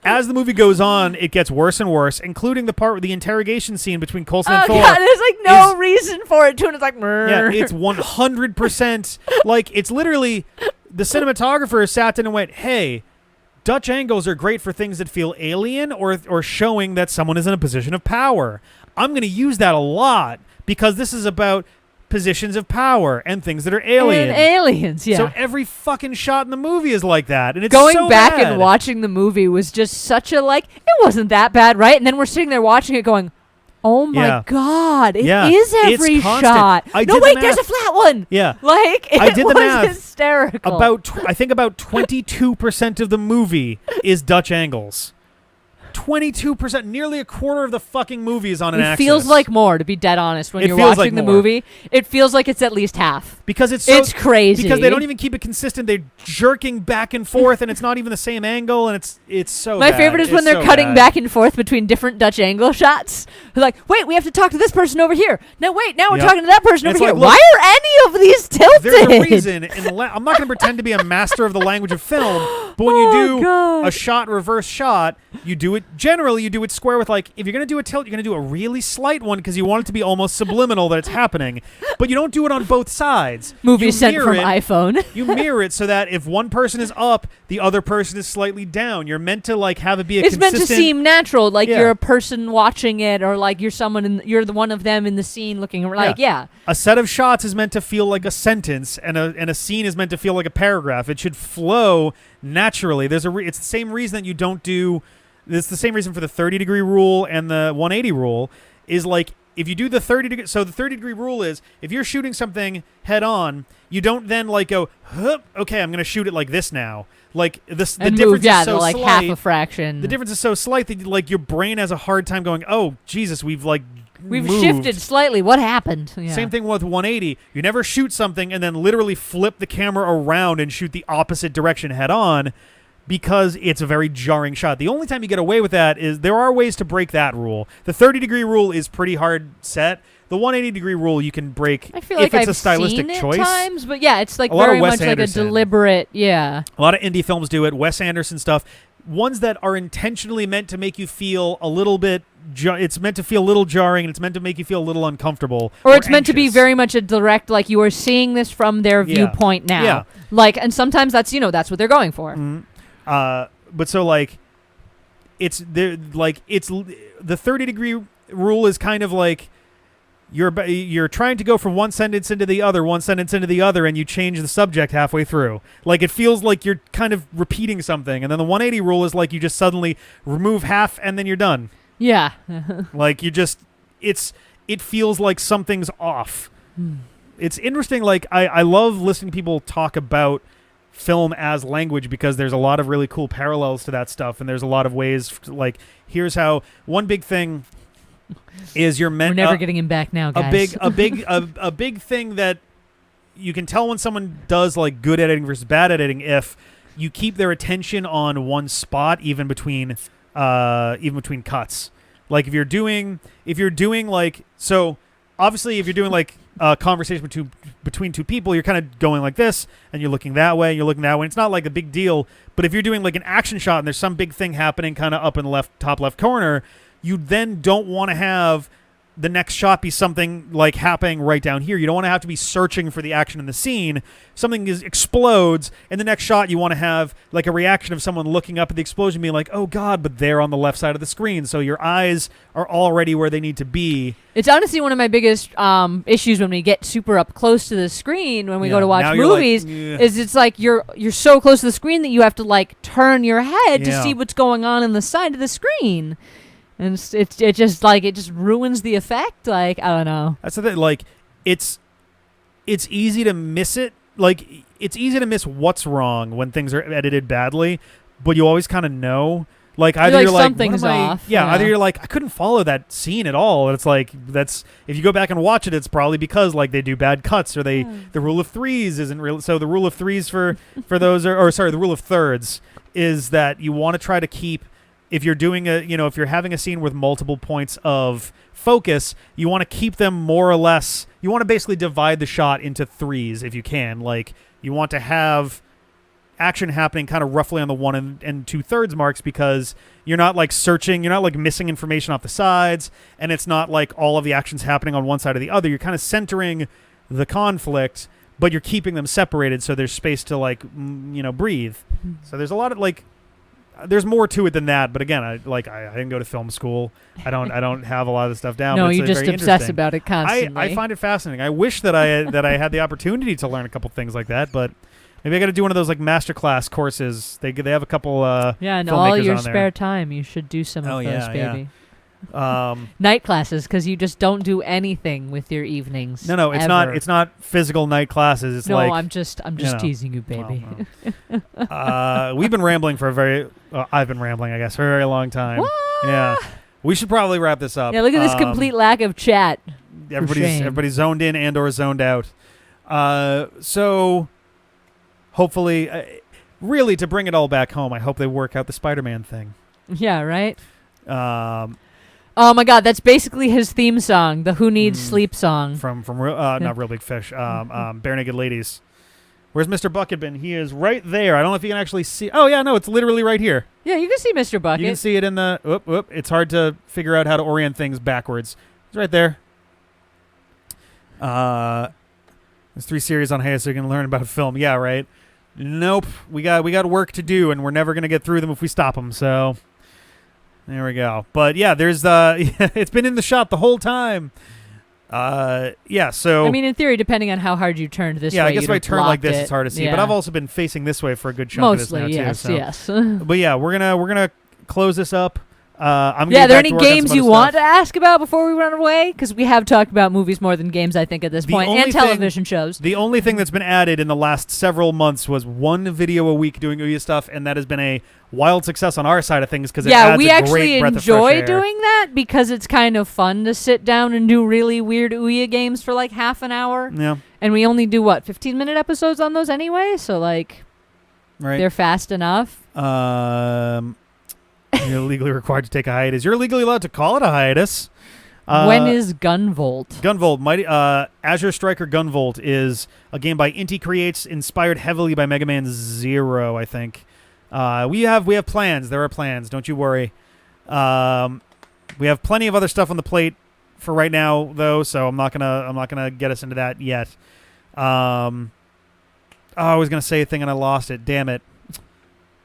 as the movie goes on, it gets worse and worse, including the part with the interrogation scene between Coulson and Thor. Oh god, there's like no reason for it too, and it's like, yeah, it's 100% like it's literally. The cinematographer sat down and went, hey, Dutch angles are great for things that feel alien or showing that someone is in a position of power. I'm going to use that a lot because this is about positions of power and things that are alien. And aliens, yeah. So every fucking shot in the movie is like that. And it's going so back bad. and watching the movie was just such a it wasn't that bad, right? And then we're sitting there watching it going, oh my god, it is every shot. No, wait, there's a flat one. Yeah. I did the math. Hysterical. I think about 22% of the movie is Dutch angles. 22%, nearly a quarter of the fucking movie is on an axis. It feels like more, to be dead honest. When It you're feels watching like the more. movie, it feels like it's at least half. because it's crazy. because they don't even keep it consistent. They're jerking back and forth, and it's not even the same angle, and it's so My bad. favorite is when It's they're so cutting bad. back and forth between different Dutch angle shots. They're like, wait, we have to talk to this person over here. No, wait, now we're Yep. talking to that person And over it's here. like, look, Why are any of these tilted? There's a reason. I'm not going to pretend to be a master of the language of film, but when you do God. a shot reverse shot, you do it square with, like, if you're going to do a tilt, you're going to do a really slight one because you want it to be almost subliminal that it's happening, but you don't do it on both sides. Movie You sent mirror from it- iPhone. You mirror it so that if one person is up, the other person is slightly down. You're meant to like have it be a It's meant consistent. to seem natural, like Yeah. you're a person watching it, or like you're the one of them in the scene looking like, yeah. A set of shots is meant to feel like a sentence, and a scene is meant to feel like a paragraph. It should flow naturally. It's the same reason that you don't do. It's the same reason for the 30-degree rule and the 180 rule is like if you do the 30-degree. So the 30-degree rule is if you're shooting something head on, you don't then like go, hup, okay, I'm going to shoot it like this now. Like this, the And difference move, is so like slight. half a fraction. The difference is so slight that like your brain has a hard time going, oh Jesus, we've moved. shifted slightly. What happened? Yeah. Same thing with 180. You never shoot something and then literally flip the camera around and shoot the opposite direction head on because it's a very jarring shot. The only time you get away with that is there are ways to break that rule. The 30-degree rule is pretty hard set. The 180-degree rule you can break I feel if like it's I've a stylistic seen it choice. times, but yeah, it's like A lot of very Wes much Anderson. like a deliberate, yeah. A lot of indie films do it. Wes Anderson stuff. Ones that are intentionally meant to make you feel a little bit. It's meant to feel a little jarring, and it's meant to make you feel a little uncomfortable. Or it's meant to be anxious. very much a direct, like you are seeing this from their Yeah. viewpoint now. Yeah. Like, and sometimes that's that's what they're going for. But so like, it's there. Like it's the 30-degree rule is kind of like you're trying to go from one sentence into the other, and you change the subject halfway through. Like it feels like you're kind of repeating something, and then the 180 rule is like you just suddenly remove half and then you're done. Yeah. Like it feels like something's off. It's interesting. Like I love listening to people talk about film as language because there's a lot of really cool parallels to that stuff, and there's a lot of ways. Like here's how one big thing is you're meant. We're never getting him back now, guys. A big thing that you can tell when someone does like good editing versus bad editing if you keep their attention on one spot even between cuts. Like if you're doing like so obviously if you're doing like a conversation between two people, you're kind of going like this and you're looking that way and you're looking that way. It's not like a big deal, but if you're doing like an action shot and there's some big thing happening kind of up in the top left corner, you then don't want to have the next shot be something like happening right down here. You don't want to have to be searching for the action in the scene. Something explodes, and the next shot you want to have like a reaction of someone looking up at the explosion being like, oh God, but they're on the left side of the screen. So your eyes are already where they need to be. It's honestly one of my biggest issues when we get super up close to the screen when we go Yeah, to now watch you're like, movies. "Ugh." Is it's like you're so close to the screen that you have to like turn your head to Yeah. see what's going on in the side of the screen. And it just ruins the effect. Like, I don't know. That's the thing. Like, it's easy to miss it. Like, it's easy to miss what's wrong when things are edited badly, but you always kind of know. Like, either you're like, something's what am I- off. Yeah, either you're like, I couldn't follow that scene at all. And it's like, if you go back and watch it, it's probably because like they do bad cuts or the rule of threes isn't real. So the rule of threes for those the rule of thirds is that you want to try to keep. If you're doing if you're having a scene with multiple points of focus, you want to keep them more or less. You want to basically divide the shot into threes if you can. Like you want to have action happening kind of roughly on the 1 and 2/3 marks because you're not like searching, you're not like missing information off the sides, and it's not like all of the action's happening on one side or the other. You're kind of centering the conflict, but you're keeping them separated so there's space to like breathe. So there's a lot of like. There's more to it than that, but again, I didn't go to film school. I don't have a lot of this stuff down. No, but it's you just very obsess interesting. about it constantly. I find it fascinating. I wish that I had the opportunity to learn a couple things like that, but maybe I got to do one of those like masterclass courses. They have a couple. Yeah, and filmmakers all your on there. spare time, you should do some of those, baby. Night classes, because you just don't do anything with your evenings. No, it's ever. not. It's not physical night classes. It's No, like I'm just teasing you, baby. We've been rambling for a very. I've been rambling, I guess, for a very long time. What? Yeah, we should probably wrap this up. Yeah, look at this complete lack of chat. Everybody's zoned in and or zoned out. So hopefully, really to bring it all back home, I hope they work out the Spider-Man thing. Yeah, right. Oh my God, that's basically his theme song, the "Who Needs Sleep" song from not Real Big Fish, Bare Naked Ladies. Where's Mr. Bucket been? He is right there. I don't know if you can actually see. Oh yeah, no, it's literally right here. Yeah, you can see Mr. Bucket. You can see it in the. Whoop. It's hard to figure out how to orient things backwards. It's right there. There's 3 series on Hey, so you can learn about film. Yeah, right. Nope. We got work to do, and we're never gonna get through them if we stop them. So there we go. But yeah, there's it's been in the shot the whole time. Yeah. So I mean, in theory, depending on how hard you turned this way, I guess if I turn like this, it's hard to see. Yeah. But I've also been facing this way for a good chunk Mostly, of this now yes, too. So. yes. But yeah, we're gonna close this up. I'm yeah, are there back any to work on games some you other want to stuff. ask about before we run away? Because we have talked about movies more than games, I think, at this point, and television shows. The only thing that's been added in the last several months was 1 video a week doing Ouya stuff, and that has been a wild success on our side of things because it adds we a actually great breath of fresh enjoy air. doing that because it's kind of fun to sit down and do really weird Ouya games for like half an hour. Yeah. And we only do, 15-minute episodes on those anyway? So, they're fast enough. You're legally required to take a hiatus. You're legally allowed to call it a hiatus. When is Gunvolt? Gunvolt, Mighty Azure Striker Gunvolt is a game by Inti Creates, inspired heavily by Mega Man Zero, I think. We have plans. There are plans. Don't you worry. We have plenty of other stuff on the plate for right now, though. So I'm not gonna get us into that yet. I was gonna say a thing and I lost it. Damn it.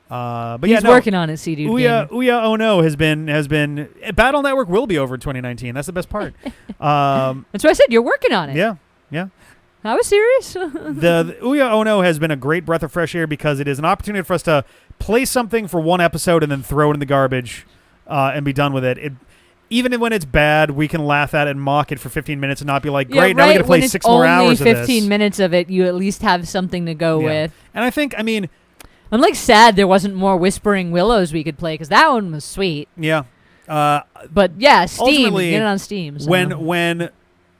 But He's working on it, C-Dude. Ouya Oh No has been Battle Network will be over in 2019. That's the best part. That's what I said. You're working on it. Yeah. I was serious. the Ouya Oh No has been a great breath of fresh air because it is an opportunity for us to play something for 1 episode and then throw it in the garbage and be done with it. Even when it's bad, we can laugh at it and mock it for 15 minutes and not be like, great, now we got to play 6 more hours of this. 15 minutes of it, you at least have something to go with. And I think, I'm sad there wasn't more Whispering Willows we could play because that one was sweet. Yeah. But yeah, Steam. Get it on Steam. So.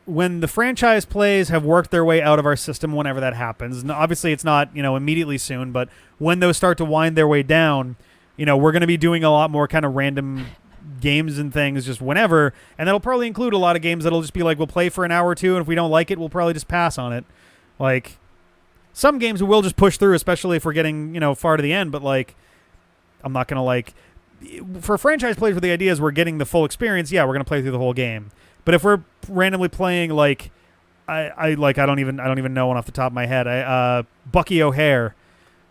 When the franchise plays have worked their way out of our system, whenever that happens, and obviously it's not immediately soon, but when those start to wind their way down, we're going to be doing a lot more kind of random games and things just whenever, and that'll probably include a lot of games that'll just be like we'll play for an hour or two, and if we don't like it, we'll probably just pass on it. Like some games we will just push through, especially if we're getting far to the end. But I'm not gonna for franchise plays where the idea is we're getting the full experience. Yeah, we're gonna play through the whole game. But if we're randomly playing I don't even know one off the top of my head. Bucky O'Hare.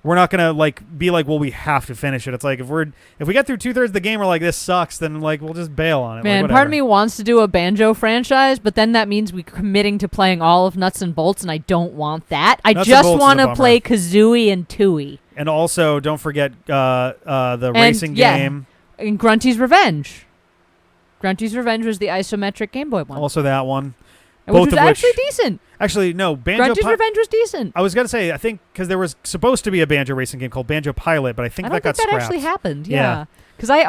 We're not gonna be well, we have to finish it. It's like if we get through 2/3 of the game, we're like, this sucks, then we'll just bail on it. Man, part of me wants to do a Banjo franchise, but then that means we're committing to playing all of Nuts and Bolts, and I don't want that. I just want to play Kazooie and Tooie. And also, don't forget the racing game. And Grunty's Revenge. Grunty's Revenge was the isometric Game Boy one. Also that one. Which was actually decent. Actually, no. Grunty's Revenge was decent. I was going to say, I think, because there was supposed to be a Banjo racing game called Banjo Pilot, but I think that got scrapped. That actually happened, yeah. Because I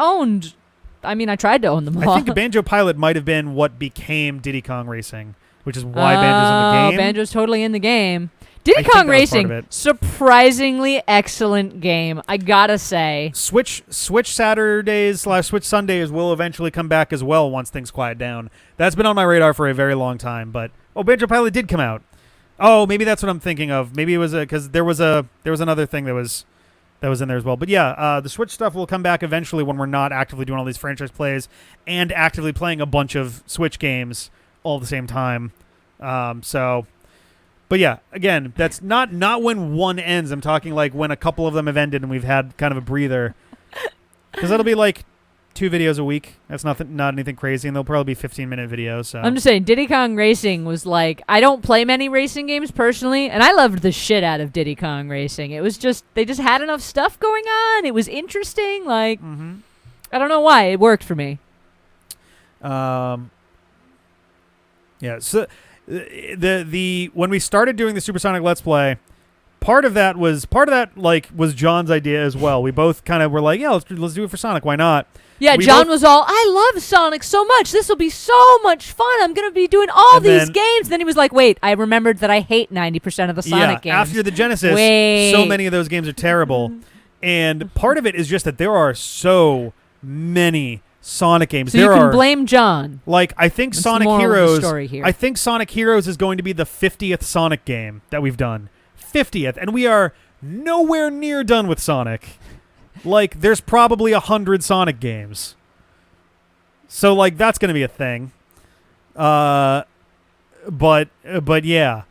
tried to own them all. I think Banjo Pilot might have been what became Diddy Kong Racing, which is why Banjo's in the game. Banjo's totally in the game. Diddy Kong Racing, surprisingly excellent game, I gotta say. Switch Saturdays / Switch Sundays will eventually come back as well once things quiet down. That's been on my radar for a very long time, but Banjo Pilot did come out. Oh, maybe that's what I'm thinking of. Maybe it was because there was another thing that was in there as well. But yeah, the Switch stuff will come back eventually when we're not actively doing all these franchise plays and actively playing a bunch of Switch games all at the same time. But yeah, again, that's not when one ends. I'm talking when a couple of them have ended and we've had kind of a breather. Because that'll be 2 videos a week. That's not anything crazy, and they'll probably be 15-minute videos. So I'm just saying, Diddy Kong Racing was I don't play many racing games personally, and I loved the shit out of Diddy Kong Racing. It was they just had enough stuff going on. It was interesting. I don't know why. It worked for me. Yeah. So the when we started doing the Supersonic Let's Play, part of that was John's idea as well. We both kind of were like, yeah, let's do it for Sonic. Why not? Yeah, John was all, I love Sonic so much. This will be so much fun. I'm going to be doing all these games. Then he was like, wait, I remembered that I hate 90% of the Sonic games. After the Genesis, so many of those games are terrible. And part of it is just that there are so many Sonic games. So you can blame John. Like, I think Sonic Heroes. I think Sonic Heroes is going to be the 50th Sonic game that we've done. 50th, and we are nowhere near done with Sonic. Like, there's probably 100 Sonic games. So, like, that's going to be a thing. But yeah.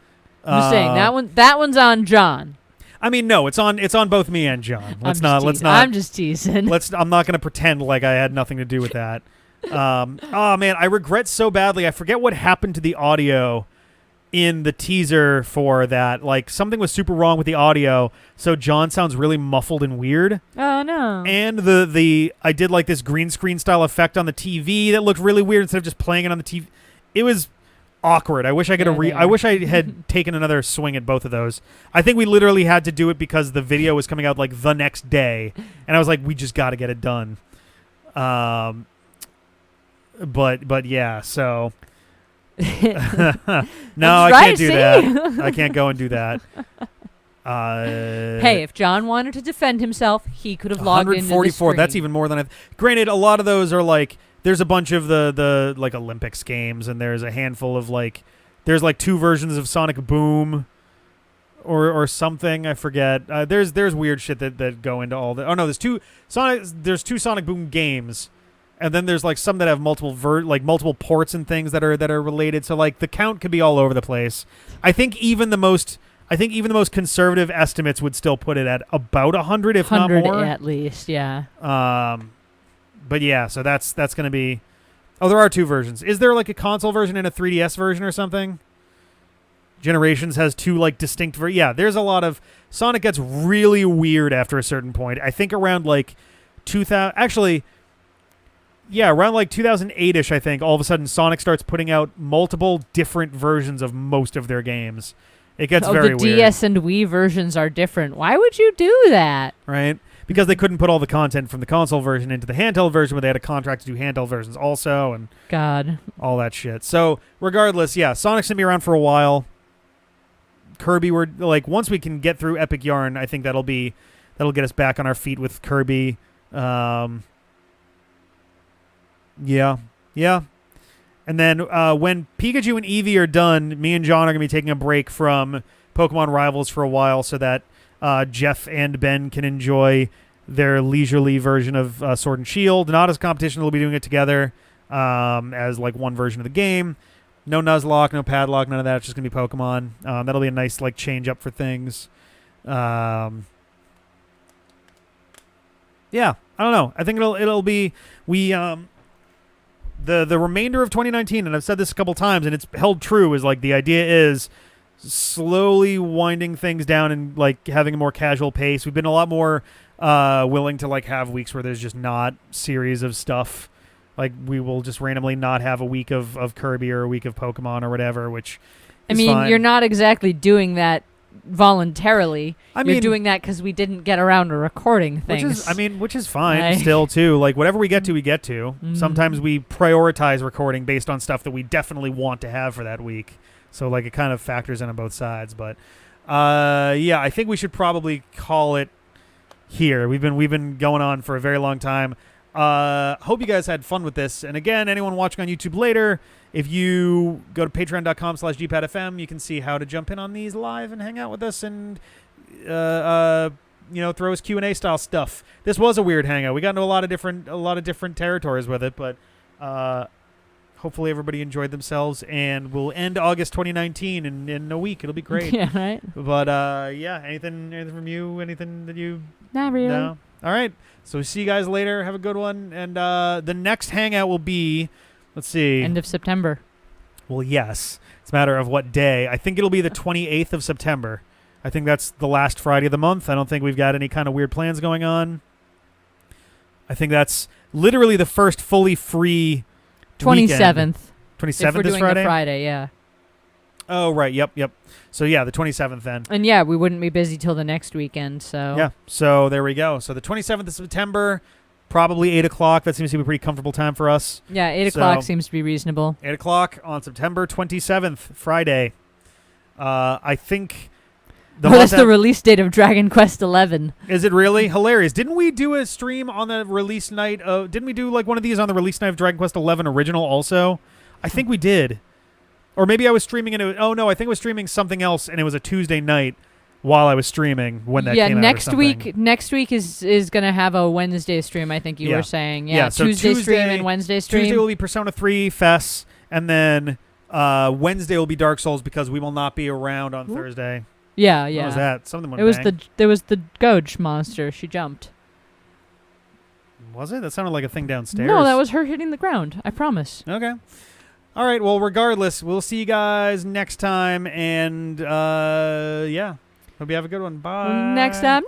I'm just saying that one's on John. I mean, no, it's on both me and John. Let's not. I'm just teasing. I'm not going to pretend like I had nothing to do with that. Oh man, I regret so badly. I forget what happened to the audio in the teaser for that. Like, something was super wrong with the audio, so John sounds really muffled and weird. Oh no. And I did like this green screen style effect on the TV that looked really weird instead of just playing it on the TV. It was awkward. I wish I could I wish I had taken another swing at both of those. I think we literally had to do it because the video was coming out like the next day, and I was like, we just got to get it done. But yeah, so no, I can't do that. I can't go and do that. Hey, if John wanted to defend himself, he could have logged into the 144. That's even more than granted, a lot of those are like, there's a bunch of the like Olympics games, and there's a handful of like, there's like 2 versions of Sonic Boom or something. I forget. There's weird shit that go into all the. Oh no, there's two Sonic Boom games. And then there's like some that have multiple ports and things that are related. So like the count could be all over the place. I think even the most conservative estimates would still put it at about 100, if not more. At least, yeah. But yeah, so that's going to be. Oh, there are 2 versions. Is there like a console version and a 3DS version or something? Generations has 2 like distinct yeah, there's a lot of Sonic gets really weird after a certain point. I think around like 2000 actually. Yeah, around like 2008-ish, I think, all of a sudden Sonic starts putting out multiple different versions of most of their games. It gets very weird. The DS and Wii versions are different. Why would you do that? Right? Because they couldn't put all the content from the console version into the handheld version, but they had a contract to do handheld versions also, and God, all that shit. So, regardless, yeah, Sonic's going to be around for a while. Kirby, we're like, once we can get through Epic Yarn, I think that'll get us back on our feet with Kirby. Yeah. And then when Pikachu and Eevee are done, me and John are going to be taking a break from Pokemon Rivals for a while so that Jeff and Ben can enjoy their leisurely version of Sword and Shield. Not as competition, they'll be doing it together as like one version of the game. No Nuzlocke, no Padlock, none of that. It's just going to be Pokemon. That'll be a nice like change up for things. Yeah, I don't know. I think it'll be the remainder of 2019, and I've said this a couple times, and it's held true, is like the idea is slowly winding things down and like having a more casual pace. We've been a lot more willing to like have weeks where there's just not series of stuff. Like we will just randomly not have a week of Kirby or a week of Pokemon or whatever, which is fine. You're not exactly doing that voluntarily. You're doing that because we didn't get around to recording things. Which is fine still too. Like whatever we get to, we get to. Mm-hmm. Sometimes we prioritize recording based on stuff that we definitely want to have for that week. So like it kind of factors in on both sides. But yeah, I think we should probably call it here. We've been going on for a very long time. Hope you guys had fun with this. And again, anyone watching on YouTube later, if you go to patreon.com/gpadfm, you can see how to jump in on these live and hang out with us and, throw us Q&A style stuff. This was a weird hangout. We got into a lot of different territories with it, but hopefully everybody enjoyed themselves, and we'll end August 2019 in a week. It'll be great. Yeah, right. But yeah, anything from you? Anything that you? Not really. No? All right. So see you guys later. Have a good one. And the next hangout will be, let's see. End of September. Well, yes. It's a matter of what day. I think it'll be the 28th of September. I think that's the last Friday of the month. I don't think we've got any kind of weird plans going on. I think that's literally the first fully free 27th. 27th if we're is doing Friday? the Friday, yeah. Oh, right. Yep. So, yeah, the 27th then. And yeah, we wouldn't be busy till the next weekend, so. Yeah. So, there we go. So, the 27th of September, probably 8 o'clock. That seems to be a pretty comfortable time for us. Yeah, 8 o'clock seems to be reasonable. 8 o'clock on September 27th, Friday. I think... That's the release date of Dragon Quest XI. Is it really? Hilarious. Didn't we do a stream on the release night of... Didn't we do like one of these on the release night of Dragon Quest XI original also? I think we did. Or maybe I was streaming and oh no, I think I was streaming something else and it was a Tuesday night while I was streaming when that came out. Yeah, next week is going to have a Wednesday stream, I think you were saying. Yeah, so Tuesday stream and Wednesday stream. Tuesday will be Persona 3 Fest, and then Wednesday will be Dark Souls because we will not be around on Thursday. Yeah. What was that? Something went There was the Goge monster. She jumped. Was it? That sounded like a thing downstairs. No, that was her hitting the ground. I promise. Okay. All right. Well, regardless, we'll see you guys next time. And, yeah. Hope you have a good one. Bye. Next time.